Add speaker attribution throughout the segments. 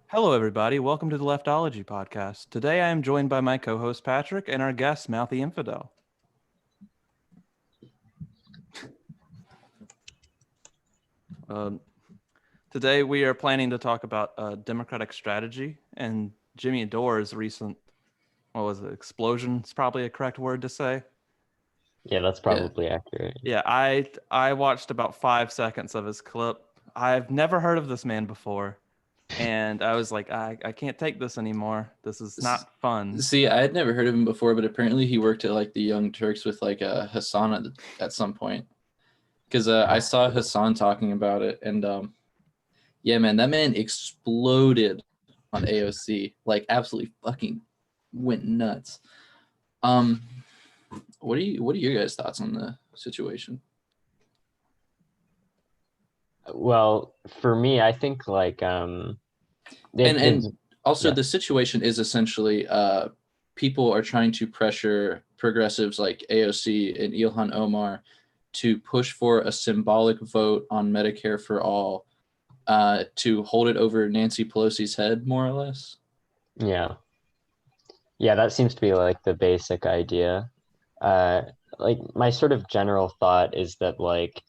Speaker 1: Hello, everybody. Welcome to the Leftology podcast. Today I am joined by my co host Patrick and our guest, Mouthy Infidel. Today we are planning to talk about democratic strategy and Jimmy Dore's recent, explosion? It's probably a correct word to say.
Speaker 2: Yeah, that's probably accurate.
Speaker 1: Yeah, I watched about 5 seconds of his clip. I've never heard of this man before. And I was like, I can't take this anymore. This is not fun.
Speaker 3: See, I had never heard of him before, but apparently he worked at like the Young Turks with like Hassan at some point. Because I saw Hassan talking about it, and yeah, man, that man exploded on AOC, like absolutely fucking went nuts. What are your guys' thoughts on the situation?
Speaker 2: Well, for me, I think like
Speaker 3: And also
Speaker 2: yeah.
Speaker 3: the situation is essentially people are trying to pressure progressives like AOC and Ilhan Omar to push for a symbolic vote on Medicare for all to hold it over Nancy Pelosi's head, more or less.
Speaker 2: Yeah, that seems to be like the basic idea. Like my sort of general thought is that like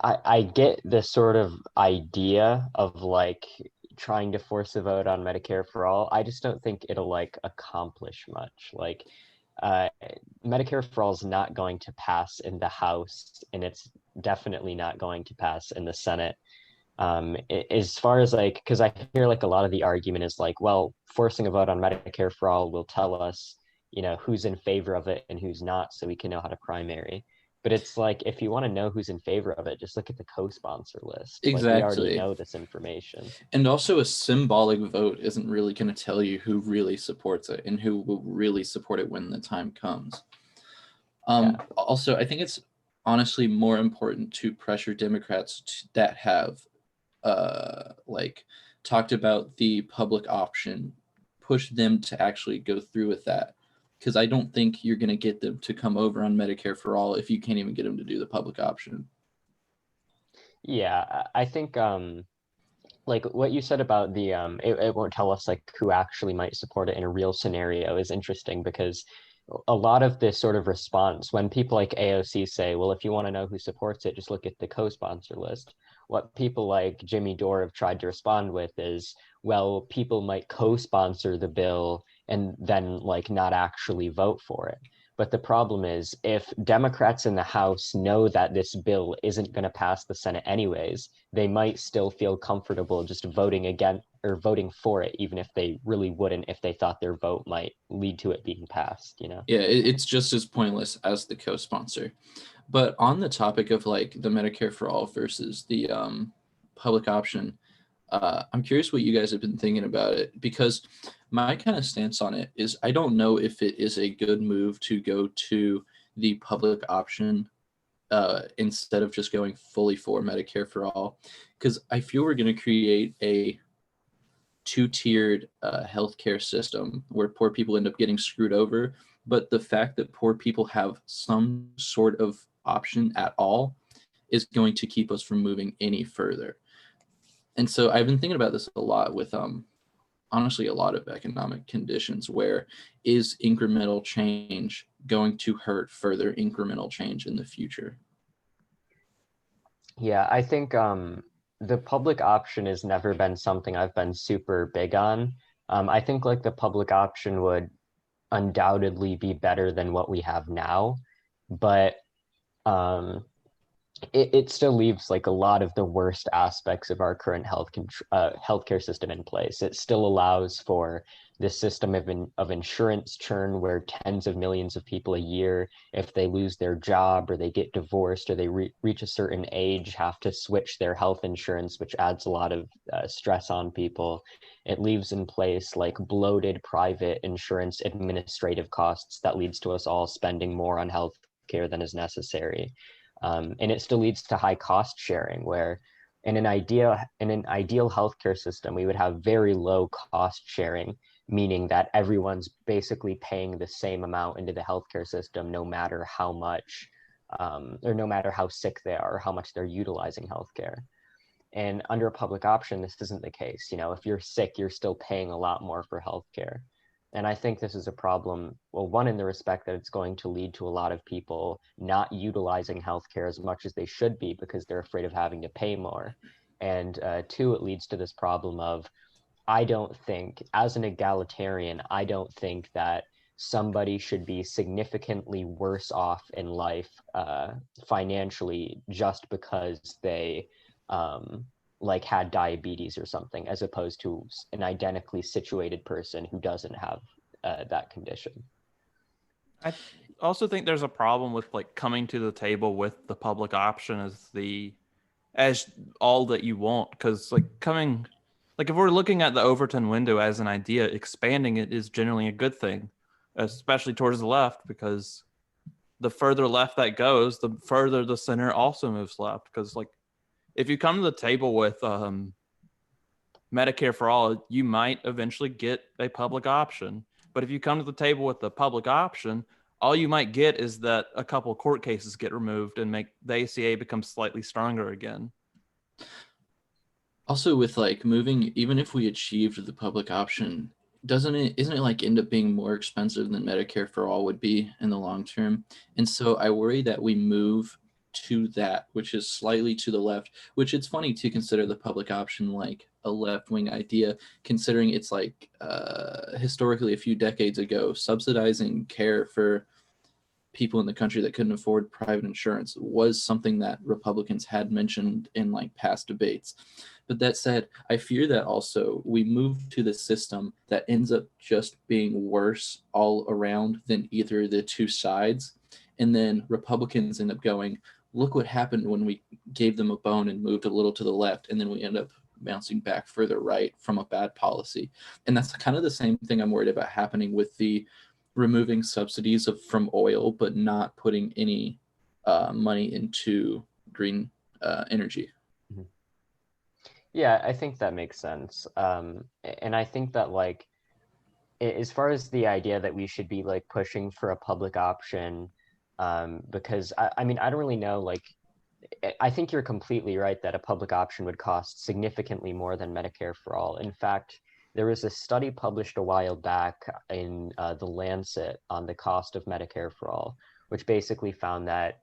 Speaker 2: I get the sort of idea of like trying to force a vote on Medicare for all. I just don't think it'll like accomplish much. Like uh, Medicare for all is not going to pass in the House, and it's definitely not going to pass in the Senate. As far as like, because I hear like a lot of the argument is like, well, forcing a vote on Medicare for all will tell us, who's in favor of it and who's not, so we can know how to primary. But it's like, if you want to know who's in favor of it, just look at the co-sponsor list. Like, we already
Speaker 3: Exactly.
Speaker 2: know this information.
Speaker 3: And also, a symbolic vote isn't really going to tell you who really supports it and who will really support it when the time comes. Also, I think it's honestly more important to pressure Democrats that have like talked about the public option, push them to actually go through with that. Because I don't think you're going to get them to come over on Medicare for all if you can't even get them to do the public option.
Speaker 2: Yeah, I think like what you said about the it won't tell us like who actually might support it in a real scenario is interesting, because a lot of this sort of response when people like AOC say, well, if you want to know who supports it, just look at the co-sponsor list. What people like Jimmy Dore have tried to respond with is, well, people might co-sponsor the bill and then like not actually vote for it. But the problem is, if Democrats in the House know that this bill isn't going to pass the Senate anyways, they might still feel comfortable just voting again or voting for it, even if they really wouldn't, if they thought their vote might lead to it being passed,
Speaker 3: Yeah, it's just as pointless as the co-sponsor. But on the topic of like the Medicare for all versus the public option, I'm curious what you guys have been thinking about it, because my kind of stance on it is I don't know if it is a good move to go to the public option instead of just going fully for Medicare for all, because I feel we're going to create a two-tiered healthcare system where poor people end up getting screwed over. But the fact that poor people have some sort of option at all is going to keep us from moving any further. And so I've been thinking about this a lot with honestly a lot of economic conditions. Where is incremental change going to hurt further incremental change in the future?
Speaker 2: Yeah, I think the public option has never been something I've been super big on. I think like the public option would undoubtedly be better than what we have now, but um, it still leaves like a lot of the worst aspects of our current healthcare system in place. It still allows for this system of insurance churn, where tens of millions of people a year, if they lose their job or they get divorced or they reach a certain age, have to switch their health insurance, which adds a lot of stress on people. It leaves in place like bloated private insurance administrative costs that leads to us all spending more on health care than is necessary. And it still leads to high cost sharing, where in an ideal healthcare system, we would have very low cost sharing, meaning that everyone's basically paying the same amount into the healthcare system, no matter how much or no matter how sick they are or how much they're utilizing healthcare. And under a public option, this isn't the case. You know, if you're sick, you're still paying a lot more for healthcare. And I think this is a problem, well, one, in the respect that it's going to lead to a lot of people not utilizing healthcare as much as they should be because they're afraid of having to pay more. And two, it leads to this problem of, I don't think, as an egalitarian, I don't think that somebody should be significantly worse off in life financially just because they like had diabetes or something, as opposed to an identically situated person who doesn't have that condition.
Speaker 1: I also think there's a problem with like coming to the table with the public option as all that you want, because like if we're looking at the Overton window as an idea, expanding it is generally a good thing, especially towards the left, because the further left that goes, the further the center also moves left. Because like if you come to the table with Medicare for all, you might eventually get a public option. But if you come to the table with the public option, all you might get is that a couple of court cases get removed and make the ACA become slightly stronger again.
Speaker 3: Also, with like moving, even if we achieved the public option, isn't it like end up being more expensive than Medicare for all would be in the long term? And so I worry that we move to that, which is slightly to the left, which it's funny to consider the public option like a left-wing idea, considering it's like historically a few decades ago, subsidizing care for people in the country that couldn't afford private insurance was something that Republicans had mentioned in like past debates. But that said, I fear that also we move to the system that ends up just being worse all around than either of the two sides. And then Republicans end up going, look what happened when we gave them a bone and moved a little to the left. And then we end up bouncing back further right from a bad policy. And that's kind of the same thing I'm worried about happening with the removing subsidies from oil, but not putting any money into green energy.
Speaker 2: Yeah, I think that makes sense. And I think that like, as far as the idea that we should be like pushing for a public option, because I mean, I don't really know, like, I think you're completely right that a public option would cost significantly more than Medicare for all. In fact, there was a study published a while back in The Lancet on the cost of Medicare for all, which basically found that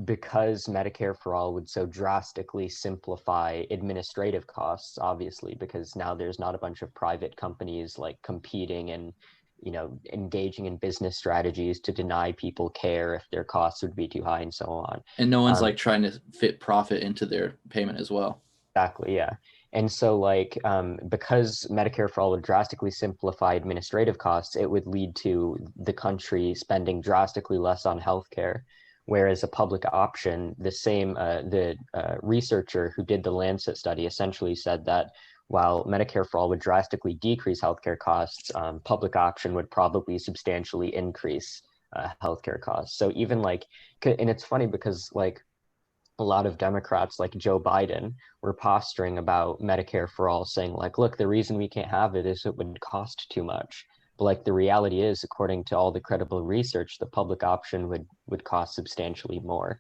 Speaker 2: because Medicare for all would so drastically simplify administrative costs, obviously, because now there's not a bunch of private companies like competing and, you know, engaging in business strategies to deny people care if their costs would be too high and so on.
Speaker 3: And no one's like trying to fit profit into their payment as well.
Speaker 2: Exactly, yeah. And so like, because Medicare for all would drastically simplify administrative costs, it would lead to the country spending drastically less on healthcare. Whereas a public option, the researcher who did the Lancet study essentially said that while Medicare for all would drastically decrease healthcare costs, public option would probably substantially increase healthcare costs. So even like, and it's funny because like a lot of Democrats like Joe Biden were posturing about Medicare for all, saying like, look, the reason we can't have it is it would cost too much. But like the reality is, according to all the credible research, the public option would cost substantially more.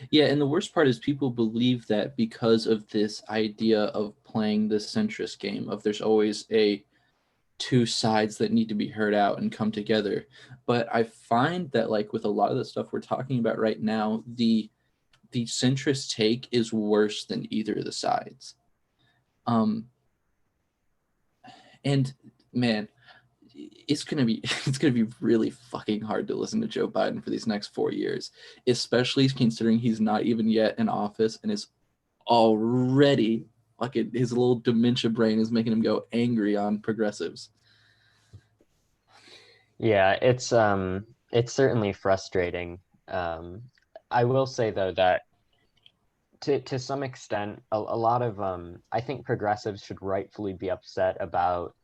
Speaker 3: Yeah, and the worst part is people believe that because of this idea of playing the centrist game of there's always two sides that need to be heard out and come together. But I find that like with a lot of the stuff we're talking about right now, the centrist take is worse than either of the sides. And man, it's gonna be really fucking hard to listen to Joe Biden for these next 4 years, especially considering he's not even yet in office and is already like his little dementia brain is making him go angry on progressives.
Speaker 2: Yeah, it's certainly frustrating. I will say though that to some extent, a lot of I think progressives should rightfully be upset about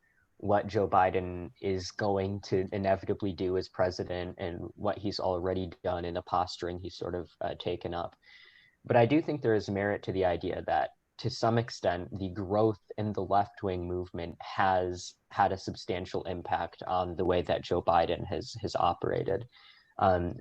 Speaker 2: what Joe Biden is going to inevitably do as president and what he's already done in the posturing he's sort of taken up. But I do think there is merit to the idea that to some extent, the growth in the left-wing movement has had a substantial impact on the way that Joe Biden has operated.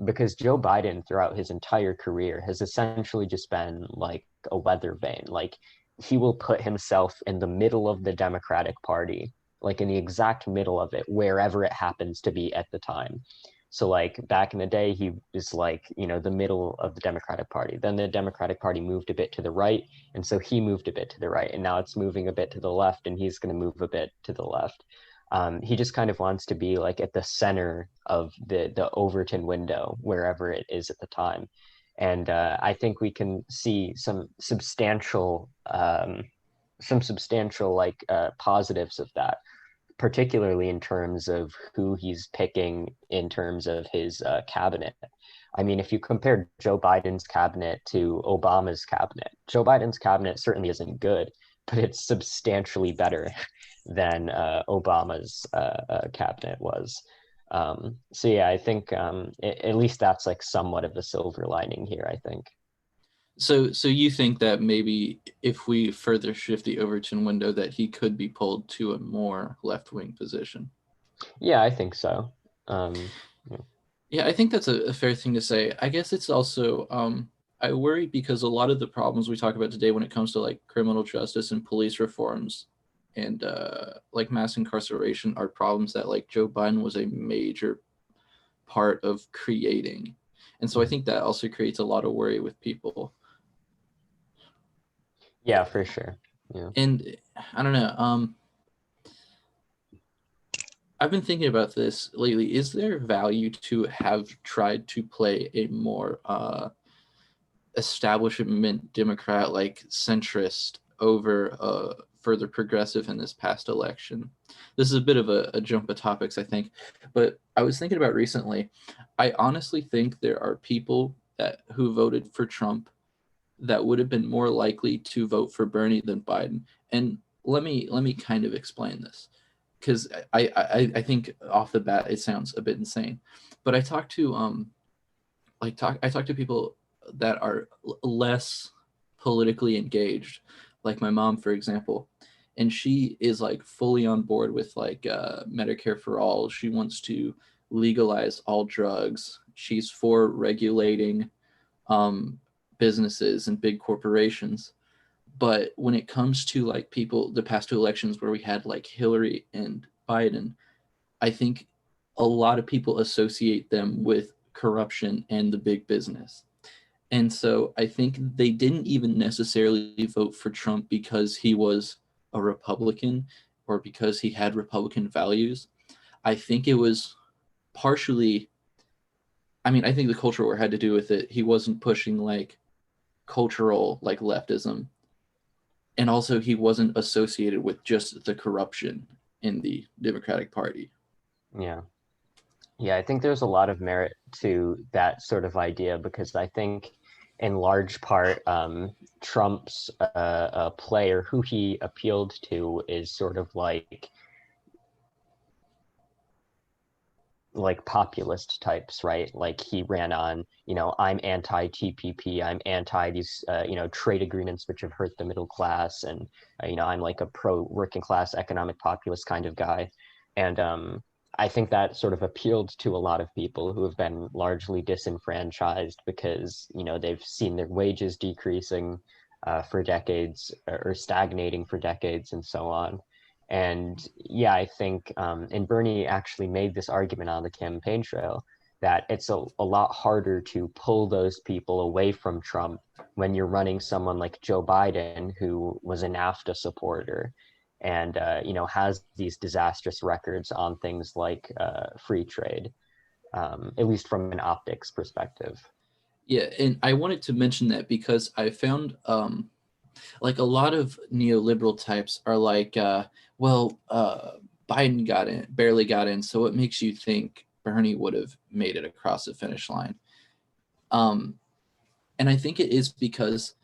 Speaker 2: Because Joe Biden throughout his entire career has essentially just been like a weather vane. Like he will put himself in the middle of the Democratic Party, like in the exact middle of it, wherever it happens to be at the time. So like back in the day, he was like, the middle of the Democratic Party. Then the Democratic Party moved a bit to the right. And so he moved a bit to the right. And now it's moving a bit to the left, and he's going to move a bit to the left. He just kind of wants to be like at the center of the Overton window, wherever it is at the time. And I think we can see some substantial like positives of that, particularly in terms of who he's picking in terms of his cabinet. I mean, if you compare Joe Biden's cabinet to Obama's cabinet, Joe Biden's cabinet certainly isn't good, but it's substantially better than Obama's cabinet was. So yeah, I think at least that's like somewhat of a silver lining here, I think.
Speaker 3: So you think that maybe if we further shift the Overton window, that he could be pulled to a more left-wing position?
Speaker 2: Yeah, I think so.
Speaker 3: Yeah, I think that's a fair thing to say. I guess it's also, I worry because a lot of the problems we talk about today when it comes to like criminal justice and police reforms and like mass incarceration are problems that like Joe Biden was a major part of creating. And so I think that also creates a lot of worry with people.
Speaker 2: Yeah, for sure. Yeah.
Speaker 3: And I don't know. I've been thinking about this lately. Is there value to have tried to play a more establishment Democrat, like centrist, over further progressive in this past election? This is a bit of a jump of topics, I think, but I was thinking about recently. I honestly think there are people who voted for Trump that would have been more likely to vote for Bernie than Biden. And let me kind of explain this, because I think off the bat it sounds a bit insane, but I talk to people that are less politically engaged, like my mom, for example, and she is like fully on board with like Medicare for all. She wants to legalize all drugs. She's for regulating businesses and big corporations. But when it comes to like people, the past two elections where we had like Hillary and Biden, I think a lot of people associate them with corruption and the big business. And so I think they didn't even necessarily vote for Trump because he was a Republican or because he had Republican values. I think it was partially, I mean, I think the cultural war had to do with it. He wasn't pushing like cultural like leftism, and also he wasn't associated with just the corruption in the Democratic Party.
Speaker 2: Yeah. Yeah, I think there's a lot of merit to that sort of idea, because I think in large part Trump's play, or who he appealed to, is sort of like populist types, right? Like he ran on, I'm anti-TPP, I'm anti these, trade agreements which have hurt the middle class, and I'm like a pro working class economic populist kind of guy. And I think that sort of appealed to a lot of people who have been largely disenfranchised because, they've seen their wages decreasing for decades, or stagnating for decades, and so on. And yeah, I think, and Bernie actually made this argument on the campaign trail, that it's a lot harder to pull those people away from Trump when you're running someone like Joe Biden, who was a NAFTA supporter and, has these disastrous records on things like free trade, at least from an optics perspective.
Speaker 3: Yeah, and I wanted to mention that because I found like a lot of neoliberal types are like, Biden barely got in, so what makes you think Bernie would have made it across the finish line? And I think it is because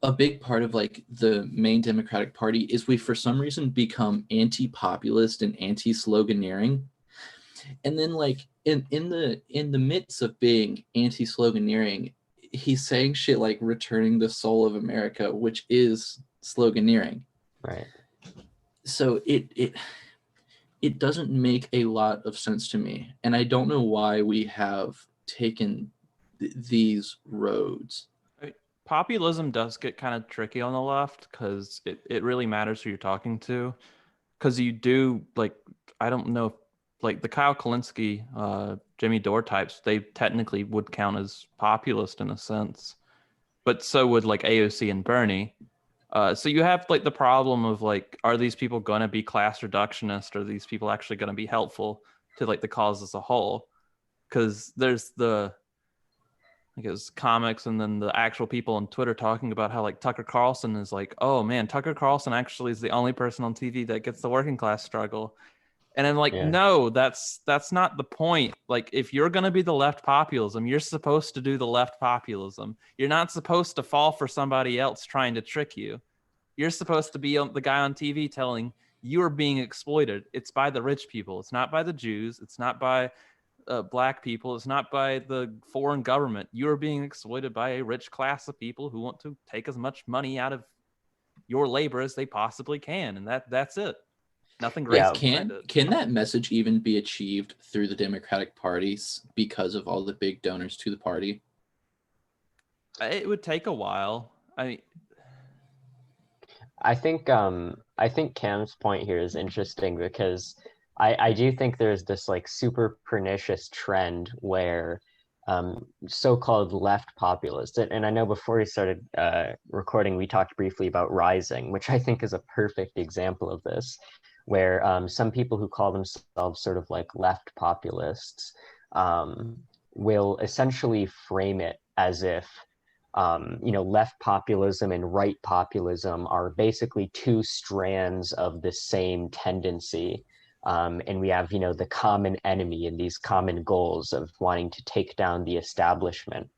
Speaker 3: a big part of like the main Democratic Party is we for some reason become anti-populist and anti-sloganeering. And then like in the midst of being anti-sloganeering, he's saying shit like returning the soul of America, which is sloganeering.
Speaker 2: Right.
Speaker 3: So it doesn't make a lot of sense to me. And I don't know why we have taken these roads.
Speaker 1: populism does get kind of tricky on the left because it really matters who you're talking to. Because you do, like, I don't know, like the Kyle Kalinske, Jimmy Dore types, they technically would count as populist in a sense, but so would like AOC and Bernie. So you have like the problem of like, are these people going to be class reductionist? Or are these people actually going to be helpful to like the cause as a whole? Because there's the, I guess, comics and then the actual people on Twitter talking about how like Tucker Carlson is like, oh man, Tucker Carlson actually is the only person on TV that gets the working class struggle. And I'm like,
Speaker 2: Yeah.
Speaker 1: no, that's not the point. Like, if you're going to be the left populism, you're supposed to do the left populism. You're not supposed to fall for somebody else trying to trick you. You're supposed to be the guy on TV telling you are being exploited. It's by the rich people. It's not by the Jews. It's not by black people. It's not by the foreign government. You are being exploited by a rich class of people who want to take as much money out of your labor as they possibly can, and that's it. Nothing great
Speaker 2: Yeah.
Speaker 1: behind it.
Speaker 3: Can that message even be achieved through the Democratic parties because of all the big donors to the party?
Speaker 1: It would take a while.
Speaker 2: I think Cam's point here is interesting because I do think there's this like super pernicious trend where so-called left populists, and I know before we started recording, we talked briefly about Rising, which I think is a perfect example of this, where some people who call themselves sort of like left populists will essentially frame it as if left populism and right populism are basically two strands of the same tendency. And we have, the common enemy and these common goals of wanting to take down the establishment,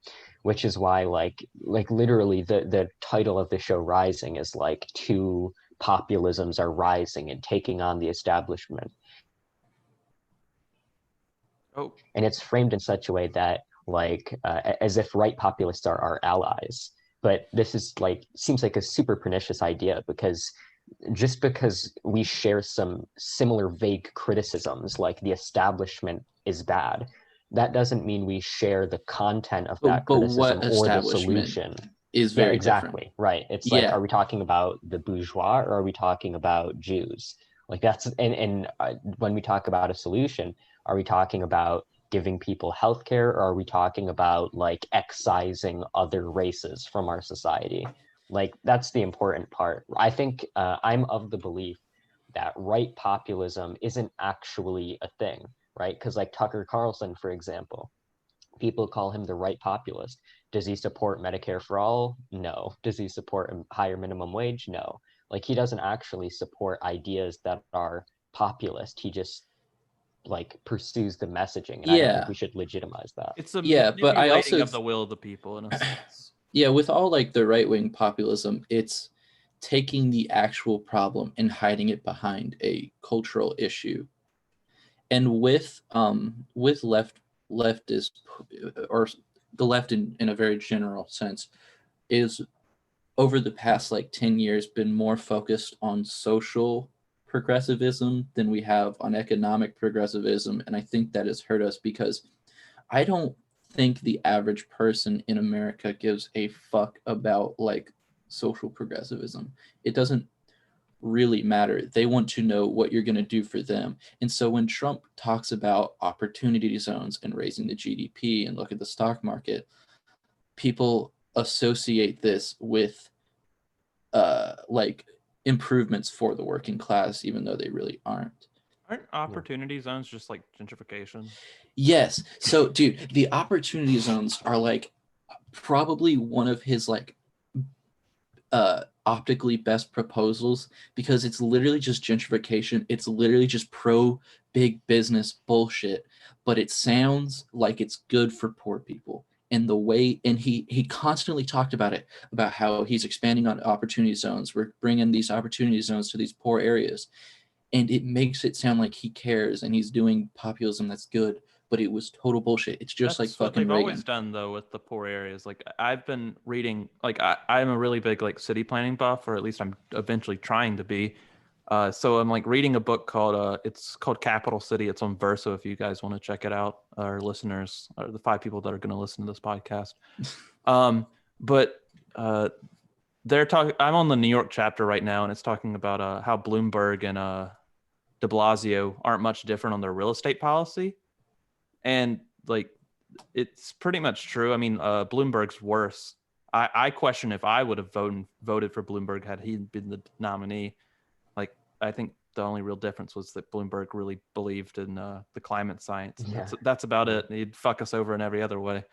Speaker 2: which is why like literally the title of the show Rising is like two populisms are rising and taking on the establishment.
Speaker 1: Oh,
Speaker 2: And it's framed in such a way that as if right populists are our allies. But this is seems like a super pernicious idea, because just because we share some similar vague criticisms like the establishment is bad, that doesn't mean we share the content of that criticism or the solution.
Speaker 3: Is very
Speaker 2: exactly
Speaker 3: different.
Speaker 2: right. It's
Speaker 3: Yeah.
Speaker 2: like, are we talking about the bourgeois or are we talking about Jews? Like that's and when we talk about a solution, are we talking about giving people healthcare, or are we talking about like excising other races from our society? Like that's the important part. I think I'm of the belief that right populism isn't actually a thing, right? Because like Tucker Carlson, for example, people call him the right populist. Does he support Medicare for all? No. Does he support a higher minimum wage? No. Like he doesn't actually support ideas that are populist. He just pursues the messaging, and I don't think we should legitimize that.
Speaker 1: it's a
Speaker 3: but I also
Speaker 1: of the will of the people in a sense.
Speaker 3: Yeah, with all like the right-wing populism, it's taking the actual problem and hiding it behind a cultural issue. And with leftist, or the left in a very general sense, is over the past 10 years been more focused on social progressivism than we have on economic progressivism. And I think that has hurt us, because I don't think the average person in America gives a fuck about social progressivism. It doesn't really matter. They want to know what you're going to do for them. And so when Trump talks about opportunity zones and raising the GDP and look at the stock market, people associate this with improvements for the working class, even though they really aren't.
Speaker 1: Aren't opportunity zones just like gentrification?
Speaker 3: Yes. So, dude, the opportunity zones are probably one of his optically best proposals, because it's literally just gentrification. It's literally just pro big business bullshit, but it sounds like it's good for poor people. And the way, and he constantly talked about it, about how he's expanding on opportunity zones. We're bringing these opportunity zones to these poor areas. And it makes it sound like he cares and he's doing populism that's good, but it was total bullshit. It's just
Speaker 1: That's
Speaker 3: fucking
Speaker 1: what they've
Speaker 3: Reagan.
Speaker 1: always done though with the poor areas. I've been reading, I'm a really big city planning buff, or at least I'm eventually trying to be. So I'm reading a book called it's called Capital City. It's on Verso if you guys want to check it out, our listeners, or the 5 people that are going to listen to this podcast. But they're talking. I'm on the New York chapter right now, and it's talking about how Bloomberg and De Blasio aren't much different on their real estate policy, and like it's pretty much true. I mean, Bloomberg's worse. I question if I would have voted for Bloomberg had he been the nominee. Like, I think the only real difference was that Bloomberg really believed in the climate science. And that's about it. He'd fuck us over in every other way.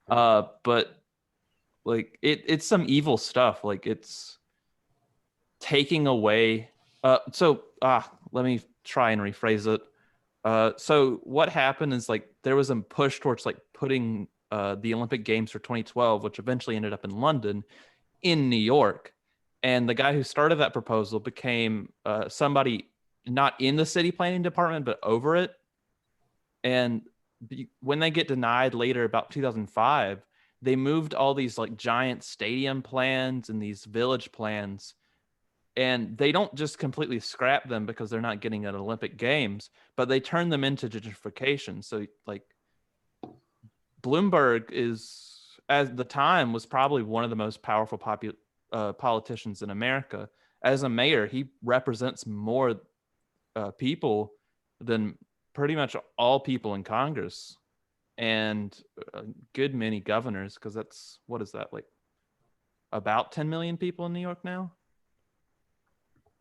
Speaker 1: But like it's some evil stuff. Like it's taking away. Let me try and rephrase it. So what happened is like there was a push towards like putting the Olympic Games for 2012, which eventually ended up in London, in New York. And the guy who started that proposal became somebody not in the city planning department, but over it. And when they get denied later, about 2005, they moved all these like giant stadium plans and these village plans. And they don't just completely scrap them because they're not getting at Olympic Games, but they turn them into gentrification. So like Bloomberg is, at the time, was probably one of the most powerful politicians in America. As a mayor, he represents more people than pretty much all people in Congress and a good many governors, because that's, what is that, like about 10 million people in New York now?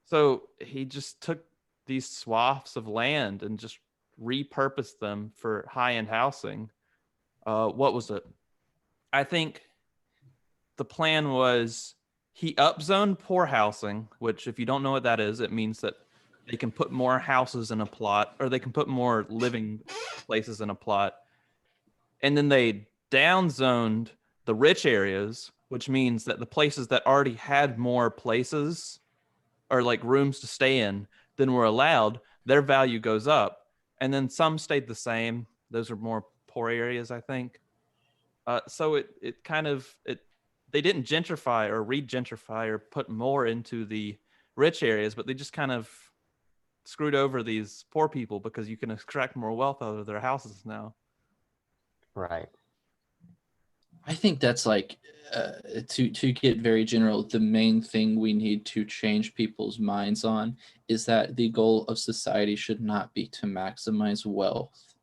Speaker 1: So he just took these swaths of land and just repurposed them for high-end housing. What was it? I think the plan was he upzoned poor housing, which if you don't know what that is, it means that they can put more houses in a plot, or they can put more living places in a plot. And then they downzoned the rich areas, which means that the places that already had more places or like rooms to stay in than were allowed, their value goes up. And then some stayed the same. Those are more poor areas, I think. So it kind of, they didn't gentrify or re-gentrify or put more into the rich areas, but they just kind of screwed over these poor people because you can extract more wealth out of their houses now.
Speaker 2: Right.
Speaker 3: I think that's like, to get very general, the main thing we need to change people's minds on is that the goal of society should not be to maximize wealth.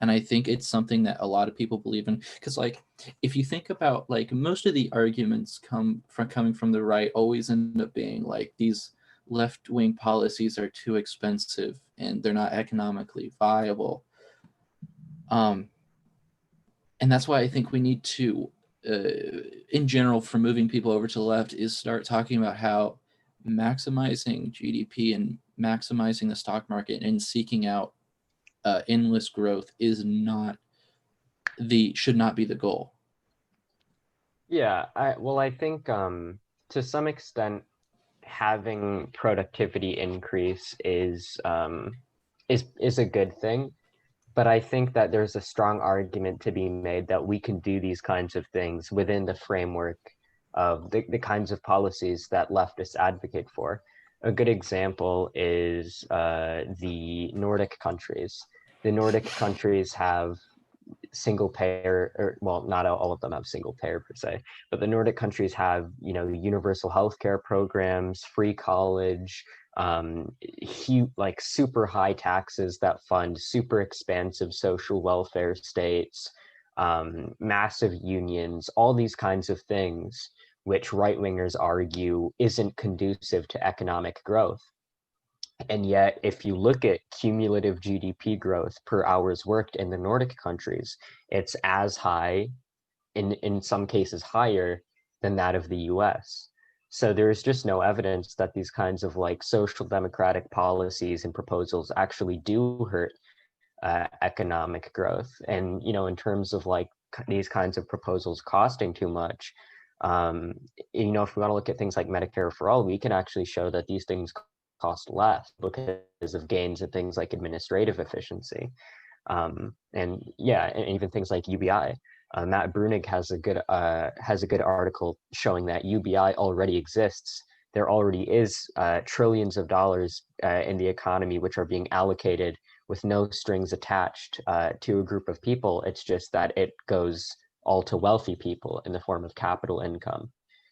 Speaker 3: And I think it's something that a lot of people believe in, because like if you think about like most of the arguments coming from the right always end up being like these left-wing policies are too expensive and they're not economically viable. And that's why I think we need to, in general, for moving people over to the left, is start talking about how maximizing GDP and maximizing the stock market and seeking out endless growth should not be the goal.
Speaker 2: Yeah, I think to some extent having productivity increase is a good thing, but I think that there's a strong argument to be made that we can do these kinds of things within the framework of the kinds of policies that leftists advocate for. A good example is the Nordic countries. The Nordic countries have single payer, or well, not all of them have single payer per se, but the Nordic countries have, universal healthcare programs, free college, like super high taxes that fund super expansive social welfare states, massive unions, all these kinds of things, which right-wingers argue isn't conducive to economic growth. And yet, if you look at cumulative GDP growth per hours worked in the Nordic countries, it's as high, in some cases higher, than that of the US. So there's just no evidence that these kinds of like social democratic policies and proposals actually do hurt economic growth. And, in terms of like these kinds of proposals costing too much, if we want to look at things like Medicare for all, we can actually show that these things cost less because of gains in things like administrative efficiency. And even things like UBI. Matt Brunig has a good article showing that UBI already exists. There already is trillions of dollars in the economy which are being allocated with no strings attached to a group of people. It's just that it goes all to wealthy people in the form of capital income.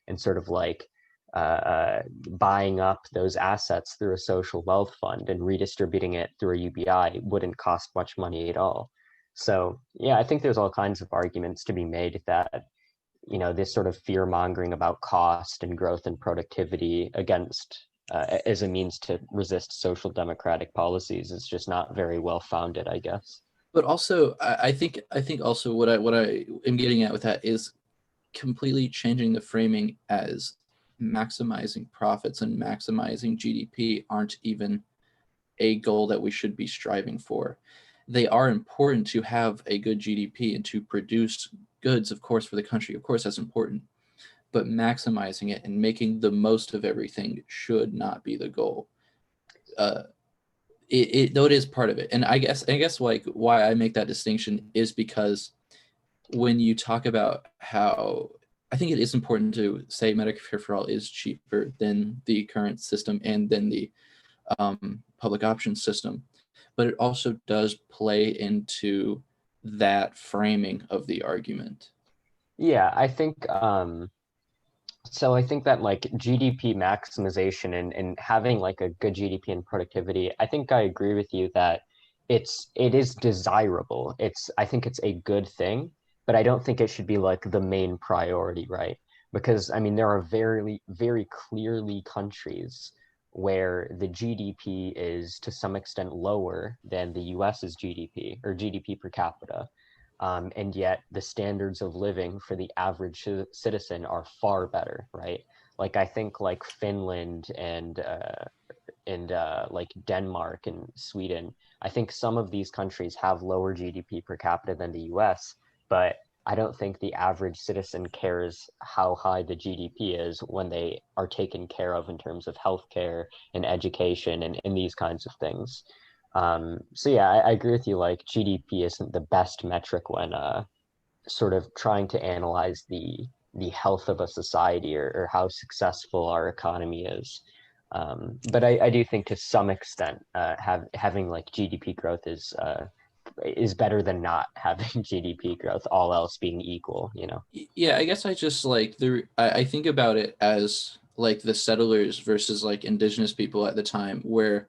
Speaker 2: and sort of like buying up those assets through a social wealth fund and redistributing it through a UBI wouldn't cost much money at all. So yeah, I think there's all kinds of arguments to be made that, you know, this sort of fear mongering about cost and growth and productivity against as a means to resist social democratic policies is just not very well founded, I guess.
Speaker 3: But also, I think also what I am getting at with that is completely changing the framing as maximizing profits and maximizing GDP aren't even a goal that we should be striving for. They are important to have a good GDP and to produce goods, of course, for the country. Of course, that's important. But maximizing it and making the most of everything should not be the goal. Though it is part of it. And I guess like why I make that distinction is because when you talk about how I think it is important to say Medicare for All is cheaper than the current system and than the public option system, but it also does play into that framing of the argument.
Speaker 2: Yeah, I think so I think that like GDP maximization and having like a good GDP and productivity, I think I agree with you that it is desirable. I think it's a good thing, but I don't think it should be like the main priority, right? Because I mean there are very clearly countries where the GDP is to some extent lower than the US's GDP or GDP per capita. And yet the standards of living for the average citizen are far better, right? Like I think like Finland and like Denmark and Sweden, I think some of these countries have lower GDP per capita than the US, but I don't think the average citizen cares how high the GDP is when they are taken care of in terms of healthcare and education and these kinds of things. So yeah, I agree with you. Like GDP isn't the best metric when sort of trying to analyze the health of a society or how successful our economy is. But I do think to some extent, having like GDP growth is better than not having GDP growth, all else being equal, you know?
Speaker 3: Yeah, I guess I just like I think about it as like the settlers versus like indigenous people at the time, where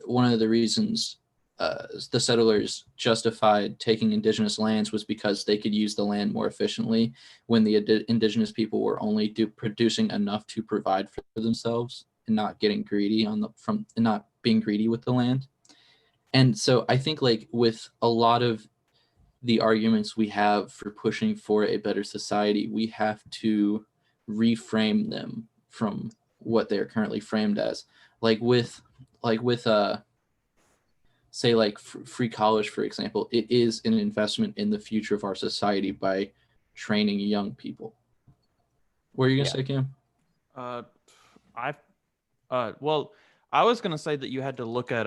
Speaker 3: one of the reasons the settlers justified taking indigenous lands was because they could use the land more efficiently when the indigenous people were only producing enough to provide for themselves and not getting greedy and not being greedy with the land. And so I think like with a lot of the arguments we have for pushing for a better society, we have to reframe them from what they're currently framed as. Like with say like free college, for example, it is an investment in the future of our society by training young people. What are you gonna say, Cam?
Speaker 1: I well, I was gonna say that you had to look at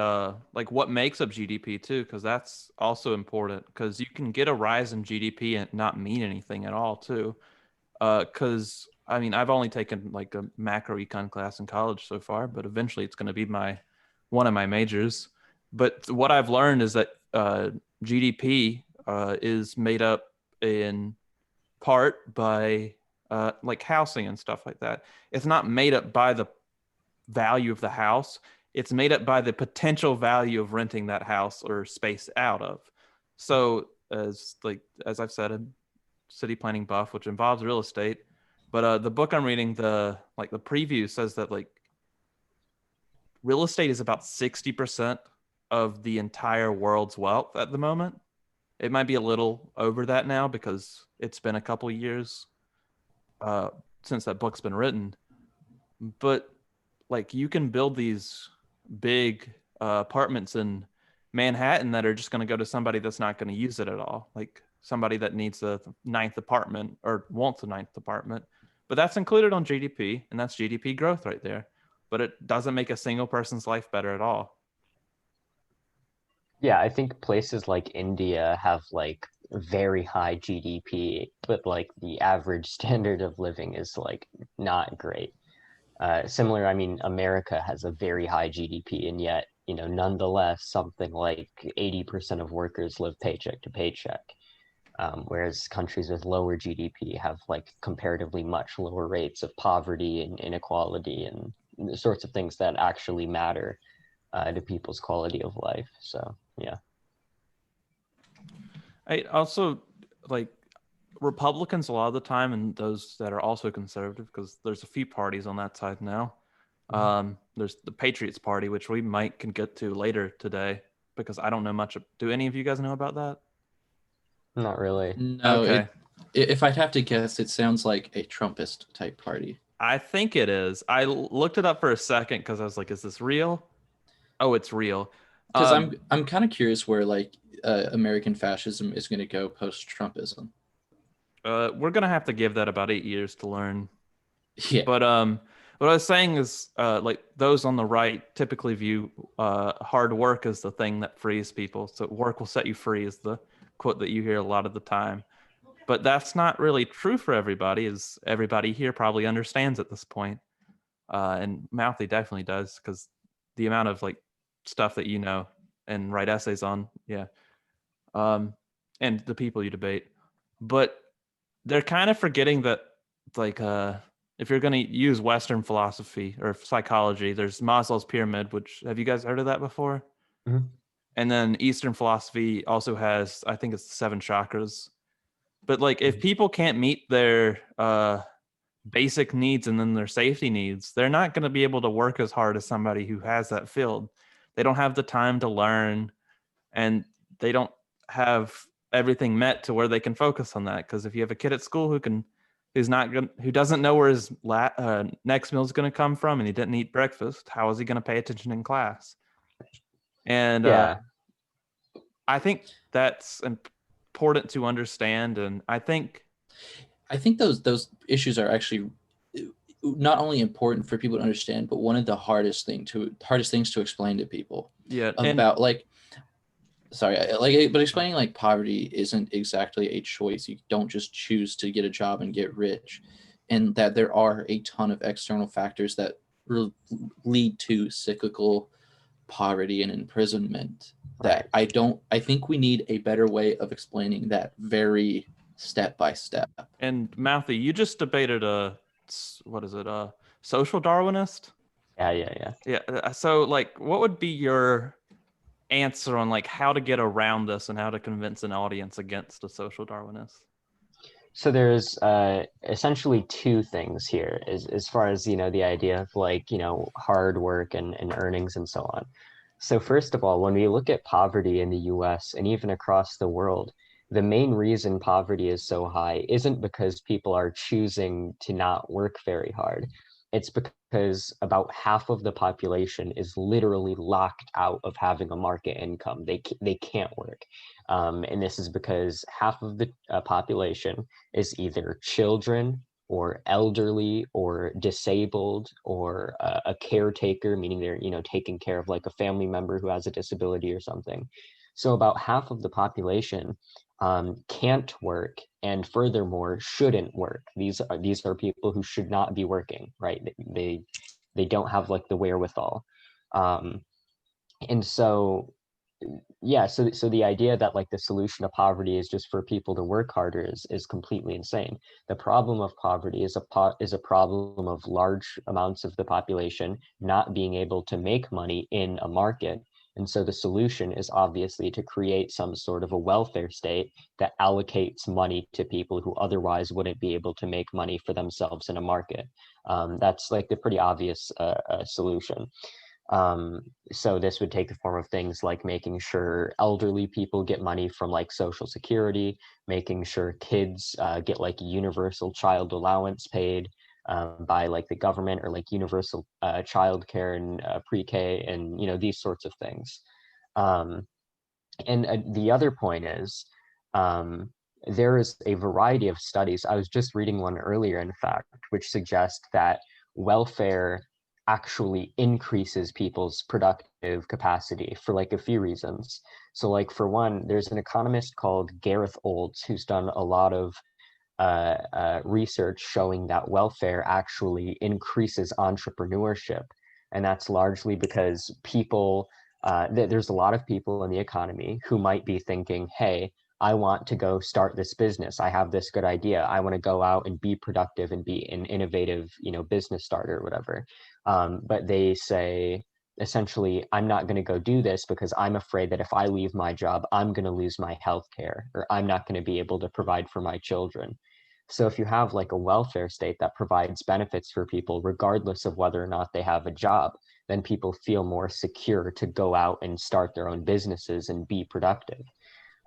Speaker 1: like what makes up GDP too, because that's also important. Because you can get a rise in GDP and not mean anything at all too. Because I mean, I've only taken like a macro econ class in college so far, but eventually it's gonna be one of my majors. But what I've learned is that GDP is made up in part by like housing and stuff like that. It's not made up by the value of the house. It's made up by the potential value of renting that house or space out of. So as I've said, a city planning buff, which involves real estate. But the book I'm reading, the preview says that like real estate is about 60% of the entire world's wealth at the moment. It might be a little over that now because it's been a couple of years since that book's been written. But like you can build these big apartments in Manhattan that are just going to go to somebody that's not going to use it at all. Like somebody that needs a ninth apartment or wants a ninth apartment. But that's included on GDP, and that's GDP growth right there. But it doesn't make a single person's life better at all.
Speaker 2: Yeah, I think places like India have like very high GDP, but like the average standard of living is like not great. Similar, I mean, America has a very high GDP, and yet, you know, nonetheless, something like 80% of workers live paycheck to paycheck. whereas countries with lower GDP have like comparatively much lower rates of poverty and inequality and the sorts of things that actually matter to people's quality of life. So yeah.
Speaker 1: I also like Republicans a lot of the time, and those that are also conservative, because there's a few parties on that side now. There's the Patriots Party, which we can get to later today, because I don't know much. Do any of you guys know about that?
Speaker 2: Not really.
Speaker 3: No,
Speaker 1: Okay.
Speaker 3: If I'd have to guess, it sounds like a Trumpist type party.
Speaker 1: I think it is. I looked it up for a second because I was like, is this real? Oh, it's real.
Speaker 3: Because I'm kind of curious where like American fascism is going to go post Trumpism.
Speaker 1: We're gonna have to give that about 8 years to learn.
Speaker 3: Yeah.
Speaker 1: But what I was saying is, like those on the right typically view hard work as the thing that frees people. So work will set you free is the quote that you hear a lot of the time. But that's not really true for everybody, as everybody here probably understands at this point. And Mouthy definitely does, because the amount of like stuff that you know and write essays on, yeah. And the people you debate. But they're kind of forgetting that, like, if you're going to use Western philosophy or psychology, there's Maslow's pyramid, which have you guys heard of that before?
Speaker 2: Mm-hmm.
Speaker 1: And then Eastern philosophy also has, I think it's the 7 chakras. But like, if people can't meet their basic needs and then their safety needs, they're not going to be able to work as hard as somebody who has that field. They don't have the time to learn, and they don't have everything met to where they can focus on that. Because if you have a kid at school who doesn't know where his next meal is going to come from, and he didn't eat breakfast, how is he going to pay attention in class? And I think that's important to understand. And I think
Speaker 3: those issues are actually not only important for people to understand, but one of the hardest things to explain to people.
Speaker 1: Yeah,
Speaker 3: about but explaining like poverty isn't exactly a choice. You don't just choose to get a job and get rich, and that there are a ton of external factors that lead to cyclical poverty and imprisonment.
Speaker 2: Right.
Speaker 3: That I think we need a better way of explaining that very step by step.
Speaker 1: And Mouthy, you just debated a social Darwinist? Yeah. So like, what would be your answer on like how to get around this and how to convince an audience against a social Darwinist?
Speaker 2: So there's essentially 2 things here as far as, the idea of like, hard work and earnings and so on. So first of all, when we look at poverty in the US and even across the world, the main reason poverty is so high isn't because people are choosing to not work very hard. It's because about half of the population is literally locked out of having a market income. They can't work. And this is because half of the population is either children or elderly or disabled or a caretaker, meaning they're, taking care of like a family member who has a disability or something. So about half of the population can't work, and furthermore shouldn't work. These are people who should not be working, right? They don't have like the wherewithal. And so yeah, so the idea that like the solution to poverty is just for people to work harder is completely insane. The problem of poverty is a problem of large amounts of the population not being able to make money in a market. And so the solution is obviously to create some sort of a welfare state that allocates money to people who otherwise wouldn't be able to make money for themselves in a market. That's like the pretty obvious solution. So this would take the form of things like making sure elderly people get money from like Social Security, making sure kids get like universal child allowance paid by like the government, or like universal childcare and pre-K, and these sorts of things. And the other point is, there is a variety of studies. I was just reading one earlier, in fact, which suggests that welfare actually increases people's productive capacity for like a few reasons. So like for one, there's an economist called Gareth Olds who's done a lot of research showing that welfare actually increases entrepreneurship. And that's largely because people, there's a lot of people in the economy who might be thinking, hey, I want to go start this business. I have this good idea. I want to go out and be productive and be an innovative, business starter or whatever. But they say, essentially, I'm not going to go do this because I'm afraid that if I leave my job, I'm going to lose my health care, or I'm not going to be able to provide for my children. So if you have like a welfare state that provides benefits for people, regardless of whether or not they have a job, then people feel more secure to go out and start their own businesses and be productive.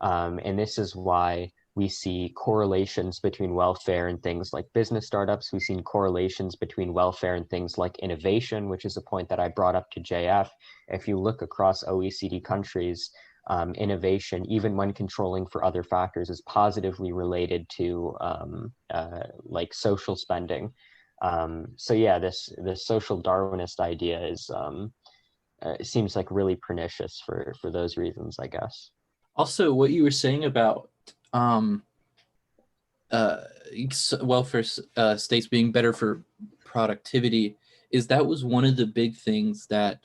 Speaker 2: And this is why we see correlations between welfare and things like business startups. We've seen correlations between welfare and things like innovation, which is a point that I brought up to JF. If you look across OECD countries, innovation, even when controlling for other factors, is positively related to like social spending. So yeah, this social Darwinist idea is seems like really pernicious for those reasons, I guess.
Speaker 3: Also, what you were saying about welfare states being better for productivity that was one of the big things that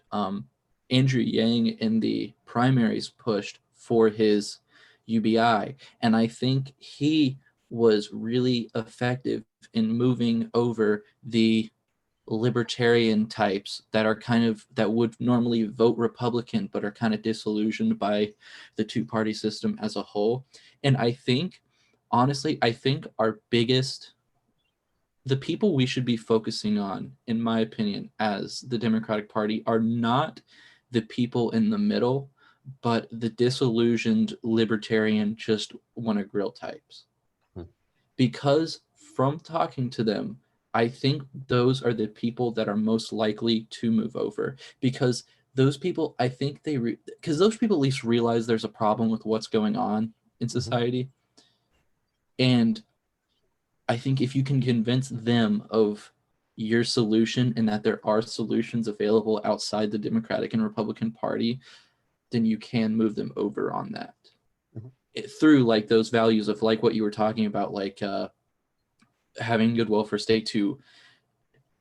Speaker 3: Andrew Yang in the primaries pushed for his UBI. And I think he was really effective in moving over the libertarian types that are that would normally vote Republican but are kind of disillusioned by the two-party system as a whole. And I think, honestly, the people we should be focusing on, in my opinion, as the Democratic Party are not the people in the middle, but the disillusioned libertarian just want to grill types. Because from talking to them, I think those are the people that are most likely to move over, because those people, I think because those people at least realize there's a problem with what's going on in society. And I think if you can convince them of your solution and that there are solutions available outside the Democratic and Republican Party, then you can move them over on that through like those values of like what you were talking about, like having good welfare state to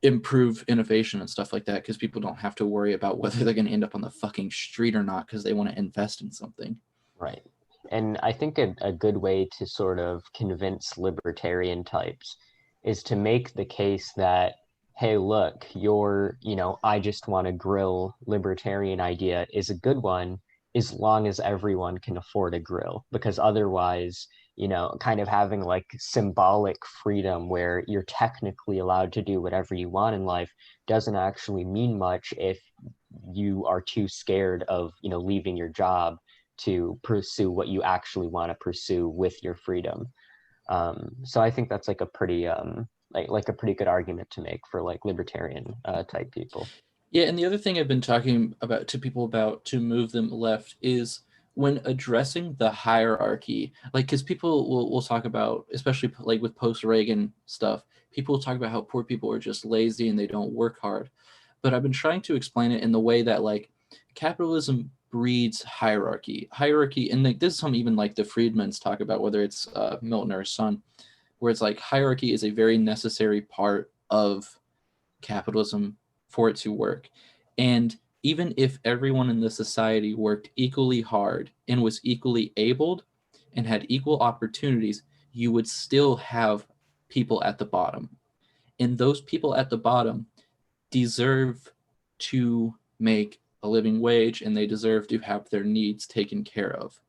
Speaker 3: improve innovation and stuff like that, because people don't have to worry about whether they're going to end up on the fucking street or not because they want to invest in something.
Speaker 2: Right. And I think a good way to sort of convince libertarian types is to make the case that, hey, look, your, I just want to grill libertarian idea is a good one as long as everyone can afford a grill, because otherwise, kind of having like symbolic freedom where you're technically allowed to do whatever you want in life doesn't actually mean much if you are too scared of, leaving your job to pursue what you actually want to pursue with your freedom. So I think that's like a pretty like a pretty good argument to make for like libertarian type people.
Speaker 3: Yeah, and the other thing I've been talking about to people about to move them left is when addressing the hierarchy, like because people will talk about, especially like with post-Reagan stuff, people will talk about how poor people are just lazy and they don't work hard. But I've been trying to explain it in the way that like capitalism breeds hierarchy. Hierarchy, and like this is something even like the Friedmans talk about, whether it's Milton or his son, where it's like hierarchy is a very necessary part of capitalism for it to work. And even if everyone in the society worked equally hard and was equally abled and had equal opportunities, you would still have people at the bottom. And those people at the bottom deserve to make a living wage and they deserve to have their needs taken care of.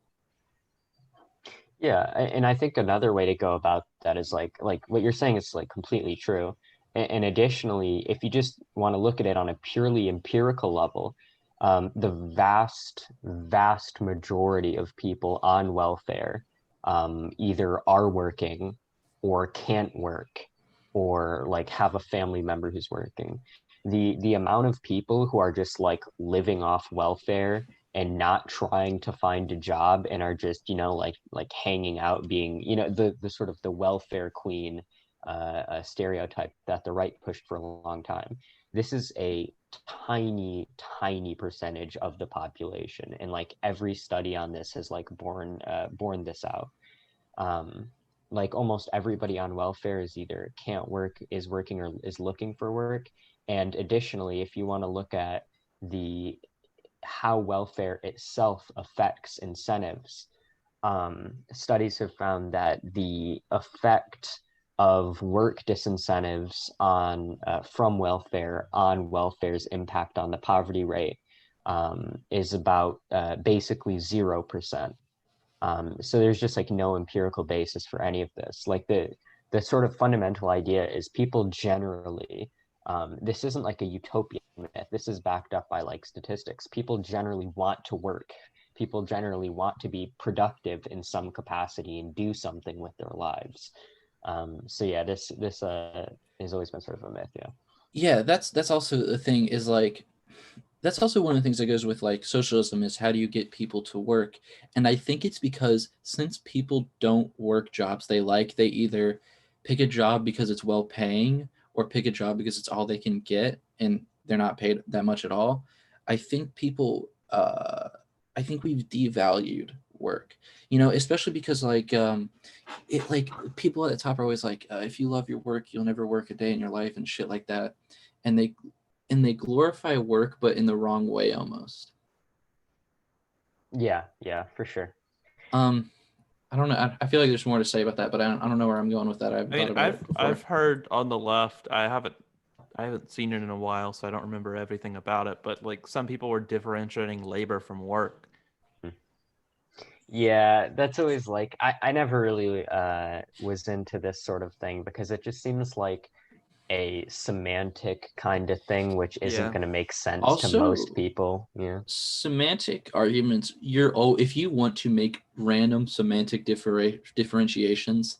Speaker 2: Yeah, and I think another way to go about that is like what you're saying is like completely true. And additionally, if you just want to look at it on a purely empirical level, the vast majority of people on welfare either are working or can't work or like have a family member who's working. The amount of people who are just like living off welfare and not trying to find a job and are just like hanging out, being the sort of the welfare queen stereotype that the right pushed for a long time. This is a tiny percentage of the population, and like every study on this has like borne this out. Like almost everybody on welfare is either can't work, is working, or is looking for work. And additionally, if you want to look at the how welfare itself affects incentives, studies have found that the effect of work disincentives on from welfare on welfare's impact on the poverty rate is about basically 0%. So there's just like no empirical basis for any of this. Like the sort of fundamental idea is people generally, this isn't like a utopian myth. This is backed up by like statistics. People generally want to work. People generally want to be productive in some capacity and do something with their lives. So yeah, this has always been sort of a myth. Yeah.
Speaker 3: Yeah, that's also the thing is like that's also one of the things that goes with like socialism is how do you get people to work? And I think it's because since people don't work jobs they like, they either pick a job because it's well paying or pick a job because it's all they can get and they're not paid that much at all. I think people I think we've devalued work. You know, especially because it like people at the top are always like if you love your work, you'll never work a day in your life and shit like that. And they glorify work but in the wrong way almost.
Speaker 2: Yeah, for sure.
Speaker 3: I don't know, I feel like there's more to say about that, but I don't know where I'm going with that. I haven't
Speaker 1: I
Speaker 3: thought
Speaker 1: mean,
Speaker 3: about it before.
Speaker 1: I've heard on the left. I haven't seen it in a while, so I don't remember everything about it. But like some people were differentiating labor from work.
Speaker 2: Yeah, that's always like I never really was into this sort of thing because it just seems like a semantic kind of thing which isn't
Speaker 1: Yeah.
Speaker 2: going to make sense to
Speaker 3: Also,
Speaker 2: most people. Yeah.
Speaker 3: semantic arguments, if you want to make random semantic differentiations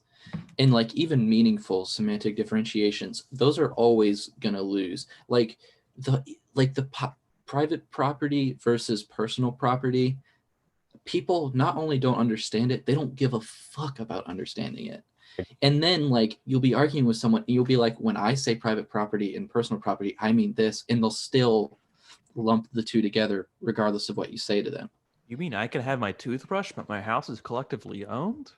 Speaker 3: and like even meaningful semantic differentiations, those are always gonna lose. Like the private property versus personal property, people not only don't understand it, they don't give a fuck about understanding it. And then like you'll be arguing with someone and you'll be like, when I say private property and personal property, I mean this, and they'll still lump the two together regardless of what you say to them.
Speaker 1: You mean I can have my toothbrush, but my house is collectively owned?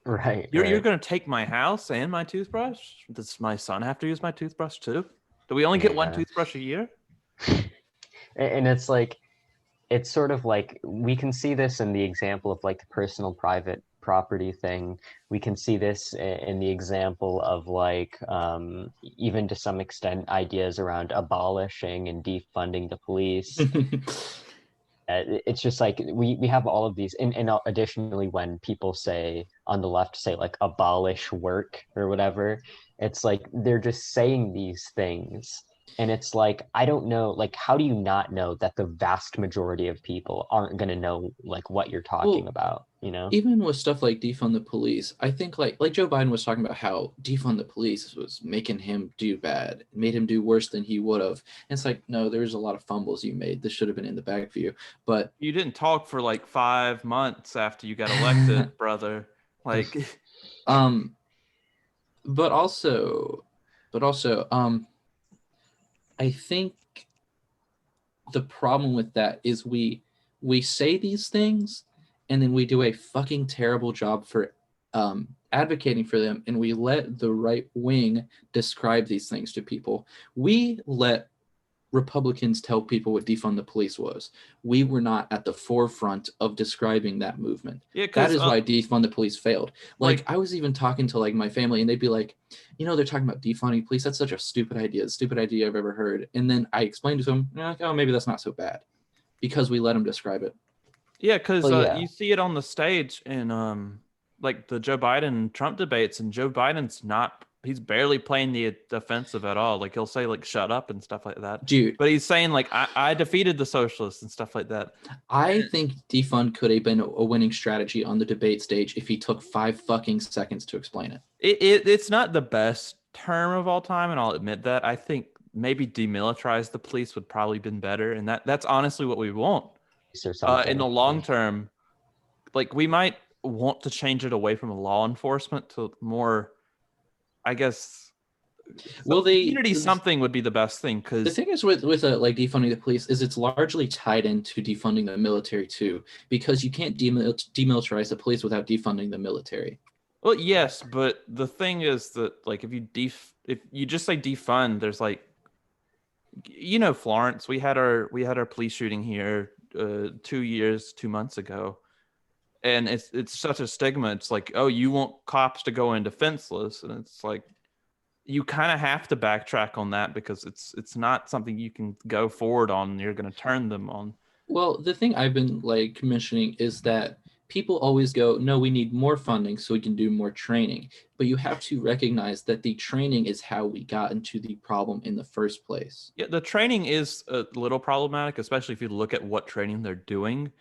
Speaker 2: Right,
Speaker 1: You're
Speaker 2: right.
Speaker 1: gonna take my house and my toothbrush? Does my son have to use my toothbrush too? Do we only get one
Speaker 2: Yeah.
Speaker 1: toothbrush a year?
Speaker 2: And it's like it's sort of like we can see this in the example of like the personal private property thing. We can see this in the example of like even to some extent ideas around abolishing and defunding the police. It's just like we have all of these and additionally when people say on the left say like abolish work or whatever, it's like they're just saying these things and it's like I don't know, like how do you not know that the vast majority of people aren't going to know like what you're talking
Speaker 3: Well,
Speaker 2: about, you know?
Speaker 3: even with stuff like defund the police, I think like Joe Biden was talking about how defund the police was making him do bad, made him do worse than he would have. And it's like, no, there's a lot of fumbles you made. This should have been in the bag for you. But
Speaker 1: You didn't talk for like 5 months after you got elected, brother. Like,
Speaker 3: um, but also, I think the problem with that is we say these things and then we do a fucking terrible job for advocating for them, and we let the right wing describe these things to people. We let Republicans tell people what defund the police was. We were not at the forefront of describing that movement.
Speaker 1: yeah,
Speaker 3: That
Speaker 1: because
Speaker 3: is why defund the police failed. Like,
Speaker 1: like
Speaker 3: I was even talking to like my family and they'd be like, they're talking about defunding police. That's such a stupid idea. The stupid idea I've ever heard. And then I explained to them, like, oh, maybe that's not so bad because we let them describe it.
Speaker 1: yeah, because
Speaker 2: Well, yeah.
Speaker 1: you see it on the stage in like the Joe Biden Trump debates, and Joe Biden's not. He's barely playing the offensive at all. Like he'll say like "shut up" and stuff like that.
Speaker 3: Dude,
Speaker 1: But he's saying like I defeated the socialists and stuff like that.
Speaker 3: I think defund could have been a winning strategy on the debate stage if he took 5 fucking seconds to explain it.
Speaker 1: It's not the best term of all time, and I'll admit that. I think maybe demilitarize the police would probably been better, and that's honestly what we want.
Speaker 2: Or something.
Speaker 1: In the long term, like we might want to change it away from law enforcement to more, I guess,
Speaker 3: Well,
Speaker 1: community something would be the best thing.
Speaker 3: The
Speaker 1: Because
Speaker 3: thing is with like defunding the police is it's largely tied into defunding the military too, because you can't demilitarize the police without defunding the military.
Speaker 1: well, yes, but the thing is that like if you just say defund, there's like Florence, we had our police shooting here 2 months ago. And it's such a stigma. It's like, oh, you want cops to go in defenseless, and it's like you kind of have to backtrack on that because it's not something you can go forward on and you're going to turn them on.
Speaker 3: Well, the thing I've been like mentioning is that people always go, no, we need more funding so we can do more training. But you have to recognize that the training is how we got into the problem in the first place.
Speaker 1: Yeah, the training is a little problematic, especially if you look at what training they're doing.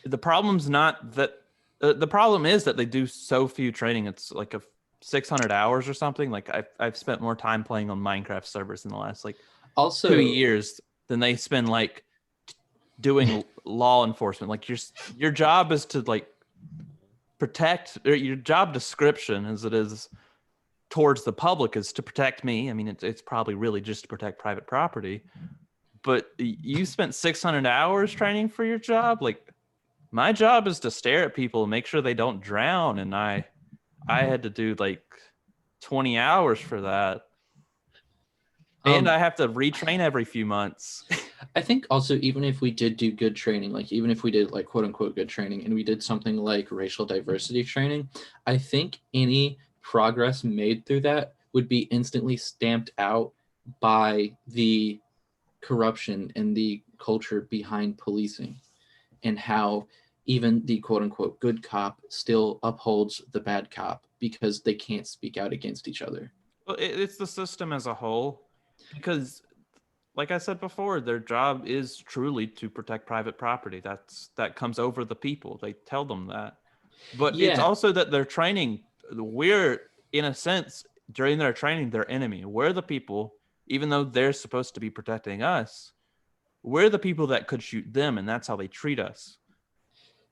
Speaker 1: The problem's not that the problem is that they do so few training. It's like 600 hours or something. Like I've spent more time playing on Minecraft servers in the last like
Speaker 3: Also,
Speaker 1: 2 years than they spend like doing law enforcement. Like your job is to like protect, or your job description as it is towards the public is to protect me. I mean, it's probably really just to protect private property, but you spent 600 hours training for your job. Like my job is to stare at people and make sure they don't drown. And I had to do like 20 hours for that. And I have to retrain every few months.
Speaker 3: I think also, even if we did do good training, like even if we did like quote unquote good training and we did something like racial diversity training, I think any progress made through that would be instantly stamped out by the corruption and the culture behind policing, and how even the quote unquote good cop still upholds the bad cop because they can't speak out against each other.
Speaker 1: Well, it's the system as a whole, because like I said before, their job is truly to protect private property. That comes over the people. They tell them that. But it's
Speaker 3: Yeah.
Speaker 1: also that their training, we're in a sense during their training their enemy. We're the people, even though they're supposed to be protecting us, we're the people that could shoot them, and that's how they treat us.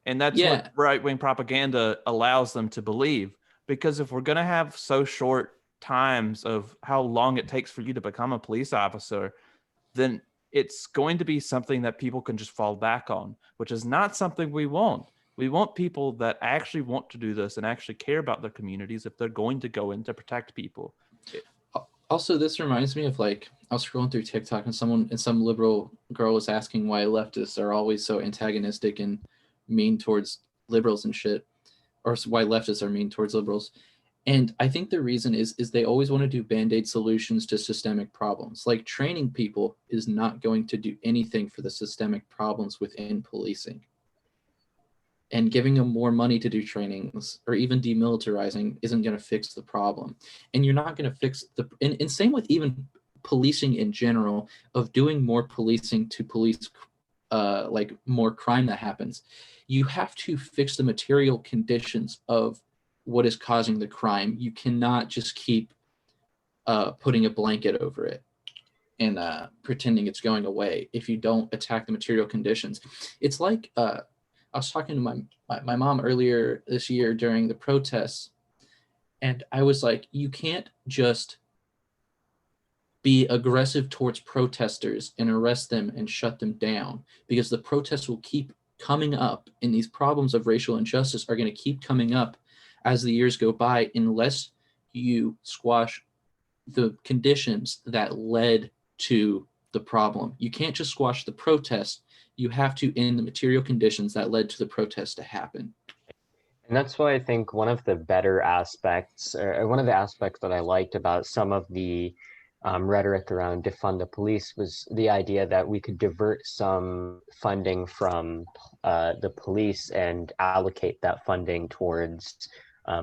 Speaker 1: And that's
Speaker 3: Yeah.
Speaker 1: what right-wing propaganda allows them to believe. Because if we're going to have so short times of how long it takes for you to become a police officer, then it's going to be something that people can just fall back on, which is not something we want. We want people that actually want to do this and actually care about their communities if they're going to go in to protect people.
Speaker 3: Also, this reminds me of like, I was scrolling through TikTok and some liberal girl was asking why leftists are always so antagonistic and mean towards liberals and shit, or why leftists are mean towards liberals. And I think the reason is they always want to do band-aid solutions to systemic problems. Like training people is not going to do anything for the systemic problems within policing. And giving them more money to do trainings or even demilitarizing isn't going to fix the problem. And you're not going to fix and same with even policing in general, of doing more policing to police like more crime that happens. You have to fix the material conditions of what is causing the crime. You cannot just keep putting a blanket over it and pretending it's going away if you don't attack the material conditions. It's like I was talking to my mom earlier this year during the protests, and I was like, you can't just be aggressive towards protesters and arrest them and shut them down, because the protests will keep coming up and these problems of racial injustice are going to keep coming up as the years go by unless you squash the conditions that led to the problem. You can't just squash the protest. You have to end the material conditions that led to the protest to happen.
Speaker 2: And that's why I think one of the better aspects, or one of the aspects that I liked about some of the rhetoric around defund the police, was the idea that we could divert some funding from the police and allocate that funding towards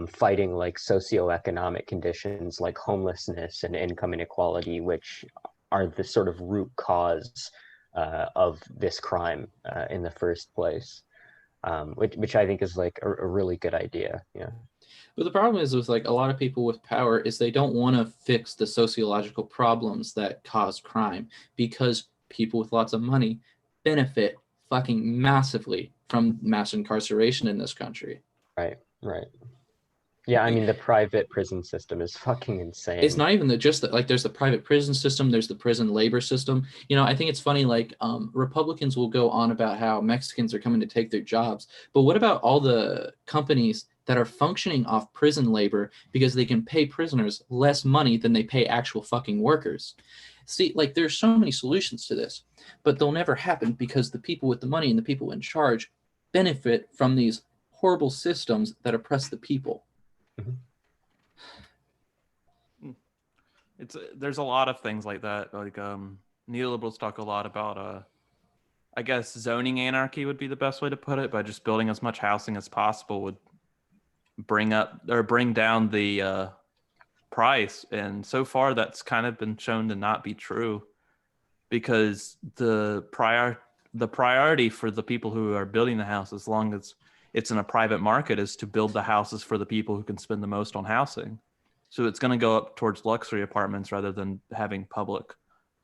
Speaker 2: fighting like socioeconomic conditions like homelessness and income inequality, which are the sort of root cause of this crime in the first place, which I think is like a really good idea. Yeah.
Speaker 3: But the problem is with like a lot of people with power is they don't want to fix the sociological problems that cause crime, because people with lots of money benefit fucking massively from mass incarceration in this country.
Speaker 2: Right. Yeah, I mean, the private prison system is fucking insane.
Speaker 3: It's not even just that, like, there's the private prison system, there's the prison labor system. You know, I think it's funny, like, Republicans will go on about how Mexicans are coming to take their jobs. But what about all the companies that are functioning off prison labor because they can pay prisoners less money than they pay actual fucking workers? See, like, there's so many solutions to this, but they'll never happen because the people with the money and the people in charge benefit from these horrible systems that oppress the people.
Speaker 1: There's a lot of things like that. Like neoliberals talk a lot about I guess zoning anarchy would be the best way to put it, by just building as much housing as possible would bring down the price. And so far that's kind of been shown to not be true, because the priority for the people who are building the house, as long as it's in a private market, is to build the houses for the people who can spend the most on housing. So it's going to go up towards luxury apartments rather than having public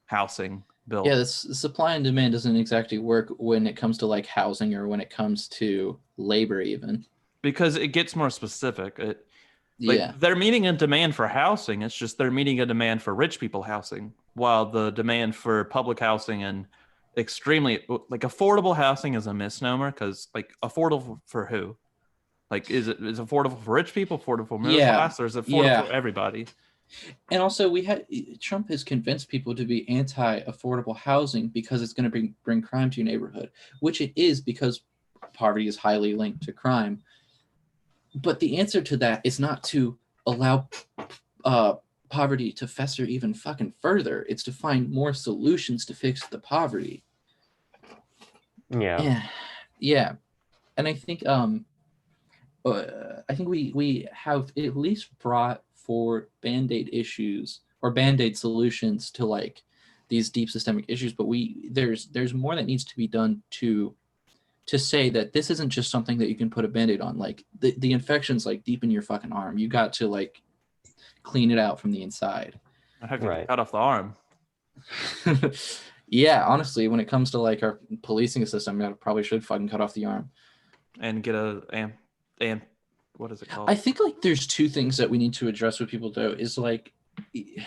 Speaker 1: housing built.
Speaker 3: Yeah, this supply and demand doesn't exactly work when it comes to like housing or when it comes to labor even.
Speaker 1: Because it gets more specific.
Speaker 3: Yeah.
Speaker 1: They're meeting a demand for housing. It's just they're meeting a demand for rich people housing, while the demand for public housing and extremely like affordable housing is a misnomer, because like affordable for who? Like is affordable for rich people, affordable for middle class, or is it affordable for everybody?
Speaker 3: And also Trump has convinced people to be anti-affordable housing because it's going to bring crime to your neighborhood, which it is, because poverty is highly linked to crime. But the answer to that is not to allow poverty to fester even fucking further. It's to find more solutions to fix the poverty. Yeah. And I think we have at least brought for Band-Aid issues or Band-Aid solutions to like these deep systemic issues, but there's more that needs to be done to say that this isn't just something that you can put a Band-Aid on. Like the infection's like deep in your fucking arm. You got to like clean it out from the inside.
Speaker 1: I have to cut off the arm.
Speaker 3: Yeah, honestly, when it comes to like our policing system, I probably should fucking cut off the arm
Speaker 1: and get what is it called?
Speaker 3: I think like there's two things that we need to address with people though, is like we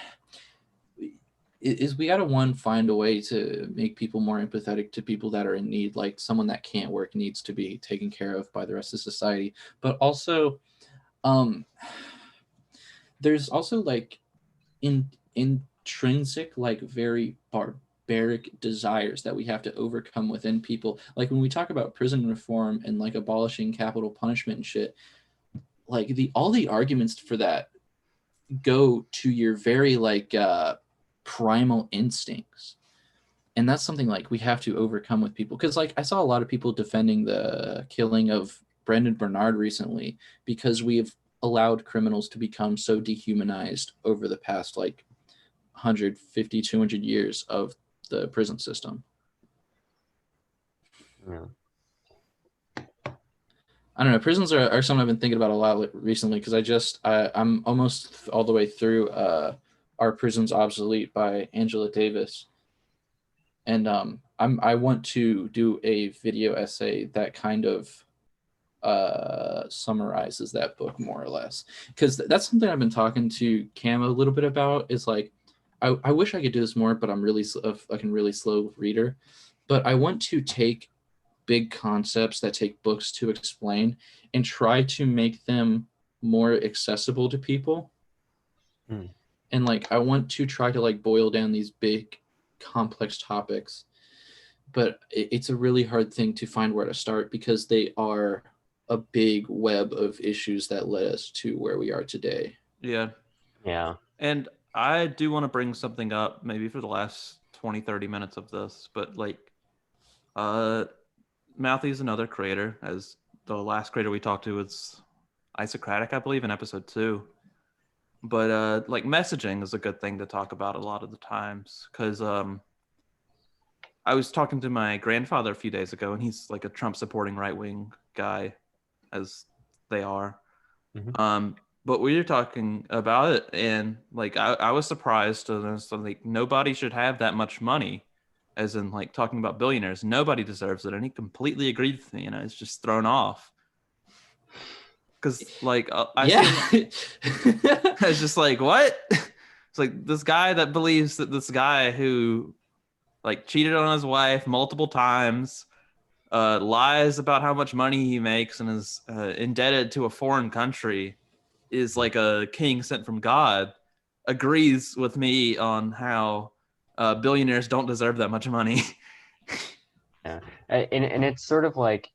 Speaker 3: gotta find a way to make people more empathetic to people that are in need. Like someone that can't work needs to be taken care of by the rest of society. But also there's also like intrinsic, like very barbaric desires that we have to overcome within people. Like when we talk about prison reform and like abolishing capital punishment and shit, like all the arguments for that go to your very like primal instincts, and that's something like we have to overcome with people. Because like I saw a lot of people defending the killing of Brendan Bernard recently, because we have allowed criminals to become so dehumanized over the past like 150 200 years of the prison system.
Speaker 2: Yeah.
Speaker 3: I don't know. Prisons are something I've been thinking about a lot recently, because I'm almost all the way through Are Prisons Obsolete by Angela Davis. And I want to do a video essay that kind of summarizes that book more or less. Because that's something I've been talking to Cam a little bit about, is like, I wish I could do this more, but I'm really a fucking really slow reader. But I want to take big concepts that take books to explain and try to make them more accessible to people. And like I want to try to like boil down these big complex topics, but it's a really hard thing to find where to start, because they are a big web of issues that led us to where we are today.
Speaker 1: Yeah And I do want to bring something up maybe for the last 20-30 minutes of this, but like Mouthy is another creator, as the last creator we talked to was Isocratic, I believe, in episode 2. But like messaging is a good thing to talk about a lot of the times, because I was talking to my grandfather a few days ago, and he's like a Trump supporting right-wing guy, as they are. But we were talking about it, and like I was surprised, and it's like nobody should have that much money, as in like talking about billionaires. Nobody deserves it, and he completely agreed with me, and I was just thrown off. Because like I was just like, what? It's like this guy that believes that this guy who like cheated on his wife multiple times, lies about how much money he makes, and is indebted to a foreign country, is like a king sent from God, agrees with me on how billionaires don't deserve that much money.
Speaker 2: Yeah, and it's sort of like,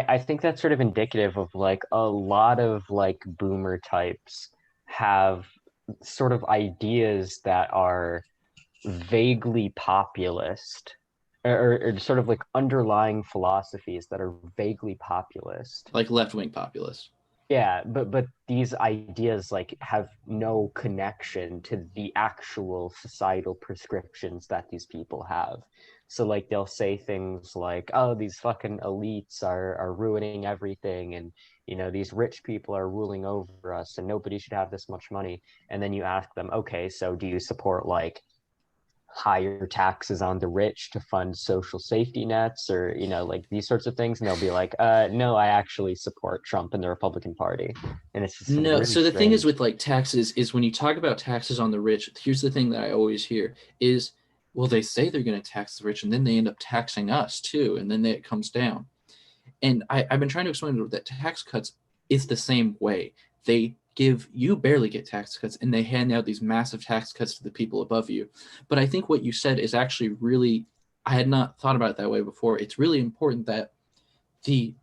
Speaker 2: I think that's sort of indicative of like a lot of like boomer types have sort of ideas that are vaguely populist, or sort of like underlying philosophies that are vaguely populist.
Speaker 3: Like left-wing populists.
Speaker 2: Yeah, but these ideas like have no connection to the actual societal prescriptions that these people have. So like they'll say things like, "Oh, these fucking elites are ruining everything, and you know these rich people are ruling over us, and nobody should have this much money." And then you ask them, "Okay, so do you support like higher taxes on the rich to fund social safety nets, or you know like these sorts of things?" And they'll be like, no, I actually support Trump and the Republican Party. And it's just
Speaker 3: No,
Speaker 2: really
Speaker 3: so the thing is
Speaker 2: strange.
Speaker 3: with like taxes is when you talk about taxes on the rich, here's the thing that I always hear is, well, they say they're going to tax the rich and then they end up taxing us too, and then it comes down. And I've been trying to explain that tax cuts is the same way. They give, you barely get tax cuts, and they hand out these massive tax cuts to the people above you. But I think what you said is actually really, I had not thought about it that way before. It's really important that the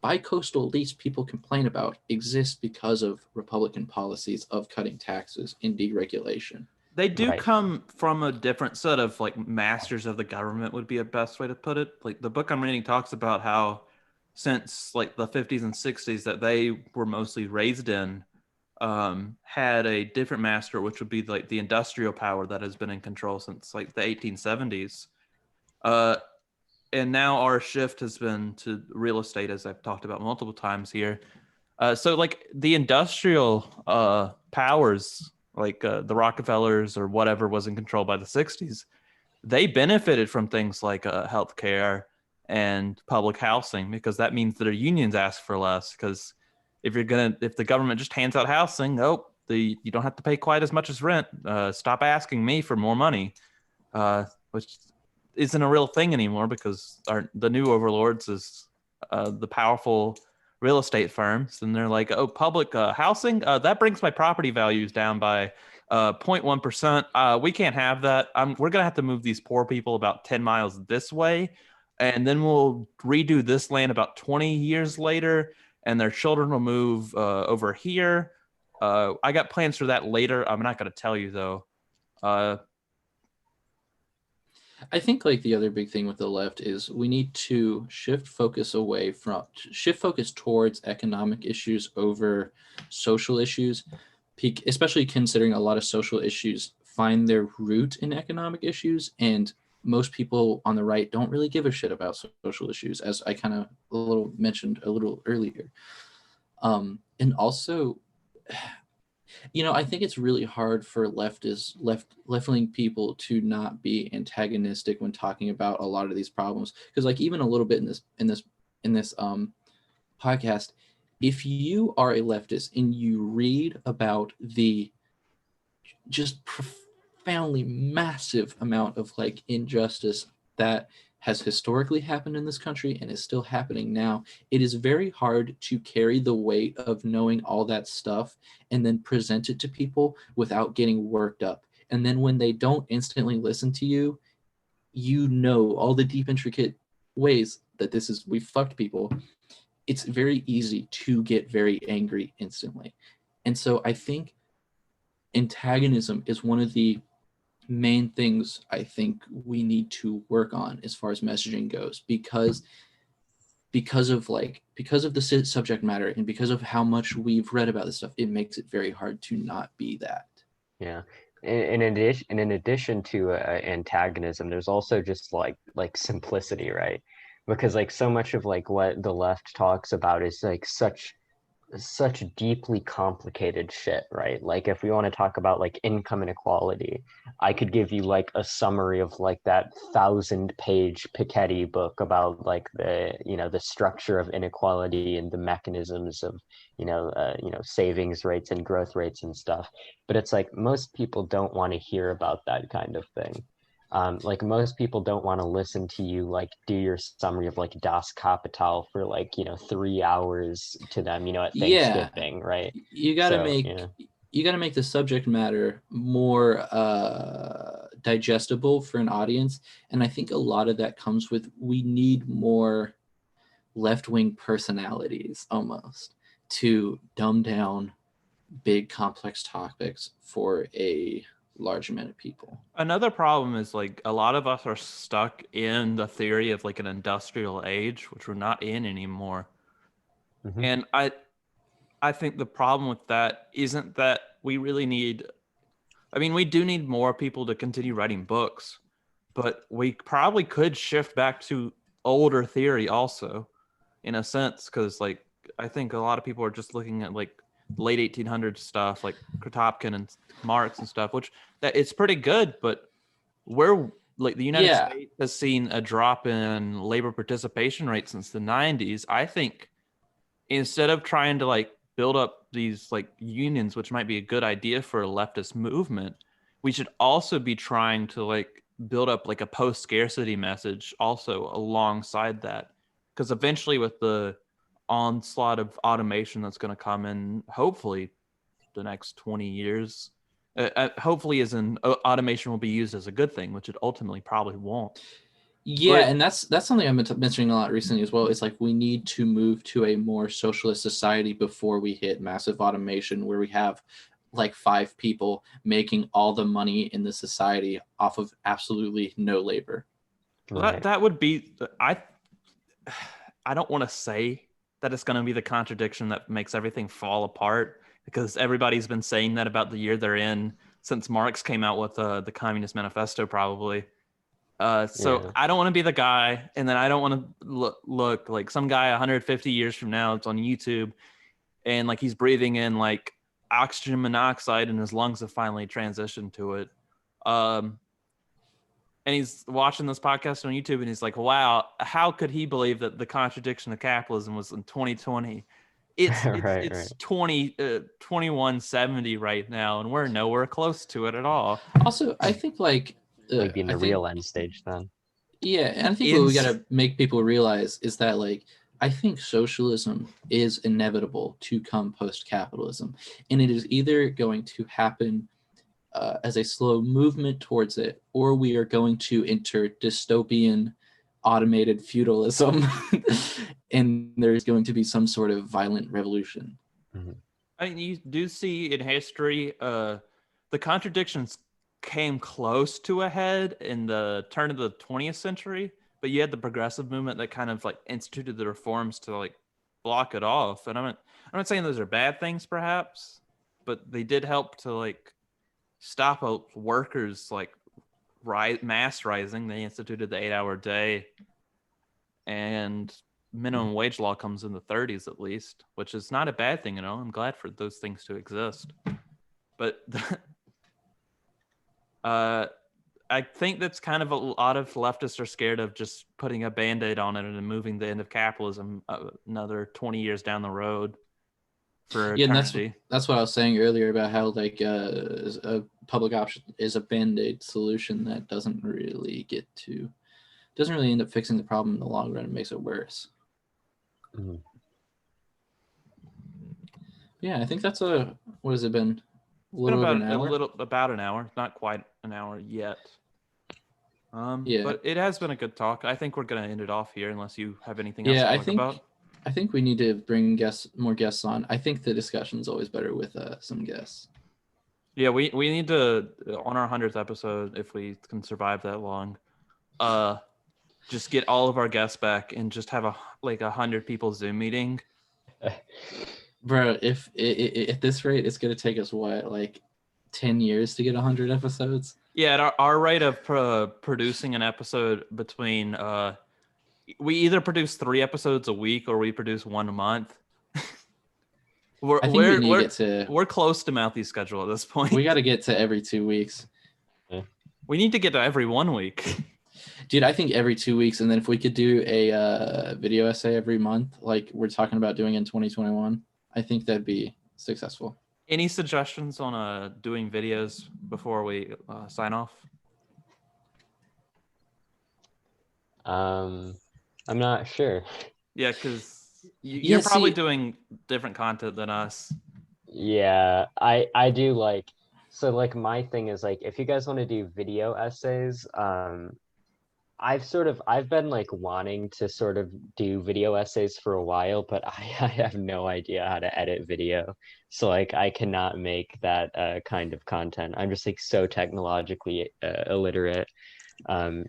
Speaker 3: bi-coastal elites people complain about exist because of Republican policies of cutting taxes and deregulation.
Speaker 1: They do
Speaker 2: Right.
Speaker 1: come from a different set of like masters of the government would be a best way to put it. Like the book I'm reading talks about how since like the 50s and 60s that they were mostly raised in, had a different master, which would be like the industrial power that has been in control since like the 1870s. Uh, and now our shift has been to real estate, as I've talked about multiple times here. So like the industrial powers, like the Rockefellers or whatever was in control by the 60s, they benefited from things like healthcare and public housing, because that means that their unions ask for less. Because if the government just hands out housing, you don't have to pay quite as much as rent. Stop asking me for more money, which isn't a real thing anymore, because the new overlords is the powerful real estate firms, and they're like, oh, public housing, that brings my property values down by 0.1%. We can't have that. We're gonna have to move these poor people about 10 miles this way, and then we'll redo this land about 20 years later, and their children will move over here. I got plans for that later. I'm not gonna tell you though.
Speaker 3: I think like the other big thing with the left is we need to shift focus towards economic issues over social issues, especially considering a lot of social issues find their root in economic issues, and most people on the right don't really give a shit about social issues, as I kind of mentioned a little earlier. And also, I think it's really hard for left-wing people to not be antagonistic when talking about a lot of these problems, because like even a little bit in this podcast, if you are a leftist and you read about the just profoundly massive amount of like injustice that has historically happened in this country and is still happening now, it is very hard to carry the weight of knowing all that stuff and then present it to people without getting worked up. And then when they don't instantly listen to you, all the deep, intricate ways that we fucked people. It's very easy to get very angry instantly. And so I think antagonism is one of the main things I think we need to work on as far as messaging goes, because of the subject matter and because of how much we've read about this stuff, it makes it very hard to not be that.
Speaker 2: Yeah. In addition to antagonism, there's also just like simplicity, right? Because like so much of like what the left talks about is like such deeply complicated shit, right? Like if we want to talk about like income inequality, I could give you like a summary of like that 1,000-page Piketty book about like the structure of inequality and the mechanisms of savings rates and growth rates and stuff. But it's like most people don't want to hear about that kind of thing. Like most people don't want to listen to you like do your summary of like Das Kapital for like 3 hours to them at
Speaker 3: Yeah,
Speaker 2: Thanksgiving, right?
Speaker 3: you got to
Speaker 2: So
Speaker 3: make the subject matter more digestible for an audience, and I think a lot of that comes with we need more left-wing personalities almost to dumb down big complex topics for a large amount of people.
Speaker 1: Another problem is like a lot of us are stuck in the theory of like an industrial age, which we're not in anymore.
Speaker 2: Mhm.
Speaker 1: And I think the problem with that isn't that we really need, I mean, we do need more people to continue writing books, but we probably could shift back to older theory also, in a sense, because like I think a lot of people are just looking at like late 1800s stuff, like Kropotkin and Marx and stuff, which that it's pretty good, but we're like the United
Speaker 3: Yeah.
Speaker 1: States has seen a drop in labor participation rate since the 90s. I think instead of trying to like build up these like unions, which might be a good idea for a leftist movement, we should also be trying to like build up like a post scarcity message also alongside that, because eventually with the onslaught of automation that's going to come in hopefully the next 20 years, hopefully as in automation will be used as a good thing, which it ultimately probably won't.
Speaker 3: Yeah,
Speaker 1: But
Speaker 3: and that's something I've been mentioning a lot recently as well. It's like we need to move to a more socialist society before we hit massive automation, where we have like 5 people making all the money in the society off of absolutely no labor.
Speaker 2: Right.
Speaker 1: that would be I don't want to say that it's going to be the contradiction that makes everything fall apart, because everybody's been saying that about the year they're in since Marx came out with the Communist Manifesto, probably. So
Speaker 2: Yeah.
Speaker 1: I don't want to be the guy, and then I don't want to look like some guy 150 years from now. It's on YouTube, and like he's breathing in like oxygen monoxide, and his lungs have finally transitioned to it. Um, and he's watching this podcast on YouTube, and he's like, "Wow, how could he believe that the contradiction of capitalism was in 2020? It's
Speaker 2: Right.
Speaker 1: 2170 right now, and we're nowhere close to it at all."
Speaker 3: Also, I think like
Speaker 2: Might be in
Speaker 3: I
Speaker 2: the
Speaker 3: think
Speaker 2: real end stage then.
Speaker 3: yeah, and I think what we got to make people realize is that like I think socialism is inevitable to come post-capitalism, and it is either going to happen as a slow movement towards it, or we are going to enter dystopian automated feudalism and there's going to be some sort of violent revolution.
Speaker 2: Mhm.
Speaker 1: I mean, you do see in history, the contradictions came close to a head in the turn of the 20th century, but you had the progressive movement that kind of like instituted the reforms to like block it off. And I'm not saying those are bad things, perhaps, but they did help to like stop workers like mass rising. They instituted the 8-hour day, and minimum wage law comes in the 30s at least, which is not a bad thing at all. I'm glad for those things to exist. But I think that's kind of a lot of leftists are scared of just putting a band-aid on it and moving the end of capitalism another 20 years down the road for
Speaker 3: Yeah, and
Speaker 1: eternity.
Speaker 3: that's what I was saying earlier about how like a public option is a band-aid solution that doesn't really end up fixing the problem in the long run. It makes it worse.
Speaker 2: Mhm.
Speaker 3: Yeah, I think that's what has it been? A little
Speaker 1: Been
Speaker 3: over an hour.
Speaker 1: about an hour, not quite an hour yet.
Speaker 3: Yeah.
Speaker 1: But it has been a good talk. I think we're gonna end it off here unless you have anything else
Speaker 3: Yeah,
Speaker 1: to talk about.
Speaker 3: I think we need to bring more guests on. I think the discussion is always better with some guests.
Speaker 1: Yeah, we need to on our 100th episode, if we can survive that long, just get all of our guests back and just have a 100 people Zoom meeting.
Speaker 3: Bro, if at this rate, it's gonna take us what, like 10 years to get 100 episodes?
Speaker 1: Yeah, at our rate of producing an episode between we either produce 3 episodes a week or we produce 1 a month.
Speaker 3: I think we need to get to
Speaker 1: we're close to Mouthy's schedule at this point.
Speaker 3: we got to get to every 2 weeks.
Speaker 1: We need to get to every 1 week.
Speaker 3: Dude, I think every 2 weeks, and then if we could do a video essay every month, like we're talking about doing in 2021, I think that'd be successful.
Speaker 1: Any suggestions on doing videos before we sign off?
Speaker 2: I'm not sure.
Speaker 1: Yeah, because you're probably doing different content than us.
Speaker 2: Yeah, I do like, so like my thing is like, if you guys want to do video essays, I've been like wanting to sort of do video essays for a while, but I have no idea how to edit video. So like I cannot make that kind of content. I'm just like so technologically illiterate.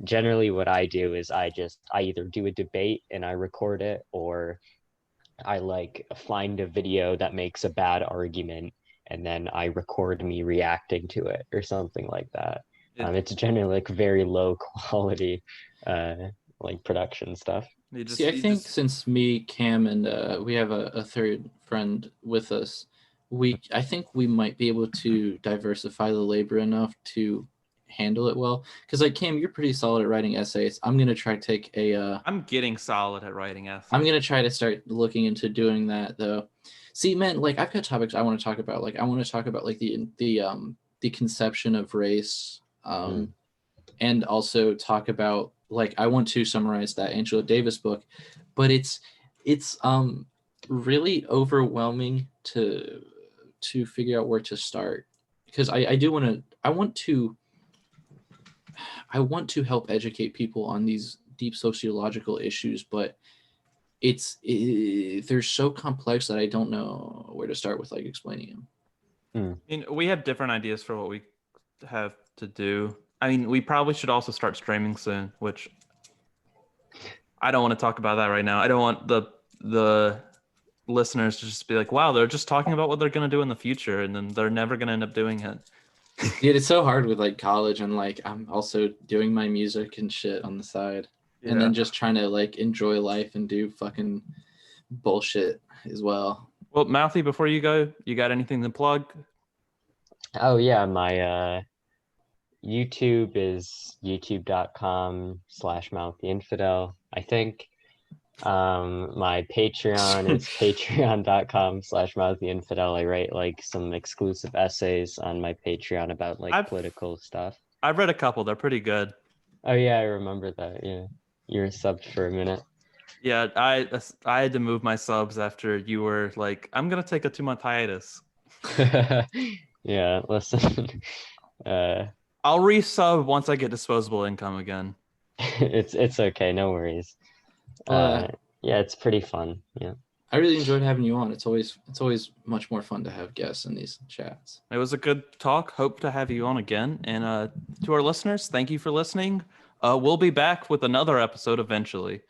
Speaker 2: Generally what I do is I either do a debate and I record it, or I like find a video that makes a bad argument and then I record me reacting to it or something like that. It's generally like very low quality like production stuff.
Speaker 3: See, I think since me, Cam, and we have a third friend with us, I think we might be able to diversify the labor enough to handle it well. Because like Cam, you're pretty solid at writing essays. I'm gonna try to take a.
Speaker 1: I'm getting solid at writing essays.
Speaker 3: I'm gonna try to start looking into doing that though. See, man, like I've got topics I want to talk about. Like I want to talk about like the conception of race, and also talk about like I want to summarize that Angela Davis book, but it's really overwhelming to figure out where to start, because I want to help educate people on these deep sociological issues, but they're so complex that I don't know where to start with like explaining them.
Speaker 1: I mean, we have different ideas for what we have to do. I mean, we probably should also start streaming soon, which I don't want to talk about that right now. I don't want the listeners to just be like, wow, they're just talking about what they're going to do in the future, and then they're never going to end up doing it.
Speaker 3: Dude, it's so hard with like college, and like I'm also doing my music and shit on the side. Yeah. And then just trying to like enjoy life and do fucking bullshit as well.
Speaker 1: Well, Mouthy, before you go, you got anything to plug?
Speaker 2: Oh yeah, my YouTube is youtube.com/Mouthy Infidel, I think. My Patreon is patreon.com/Mouthy Infidel. I write like some exclusive essays on my Patreon about like political stuff.
Speaker 1: I've read a couple. They're pretty good.
Speaker 2: Oh yeah, I remember that. Yeah, you were subbed for a minute.
Speaker 1: Yeah, I had to move my subs after you were like, I'm gonna take a 2-month hiatus.
Speaker 2: Yeah, listen.
Speaker 1: I'll resub once I get disposable income again.
Speaker 2: It's okay, no worries. Yeah, it's pretty fun. Yeah,
Speaker 3: I really enjoyed having you on. It's always much more fun to have guests in these chats.
Speaker 1: It was a good talk. Hope to have you on again. And to our listeners, thank you for listening. We'll be back with another episode eventually.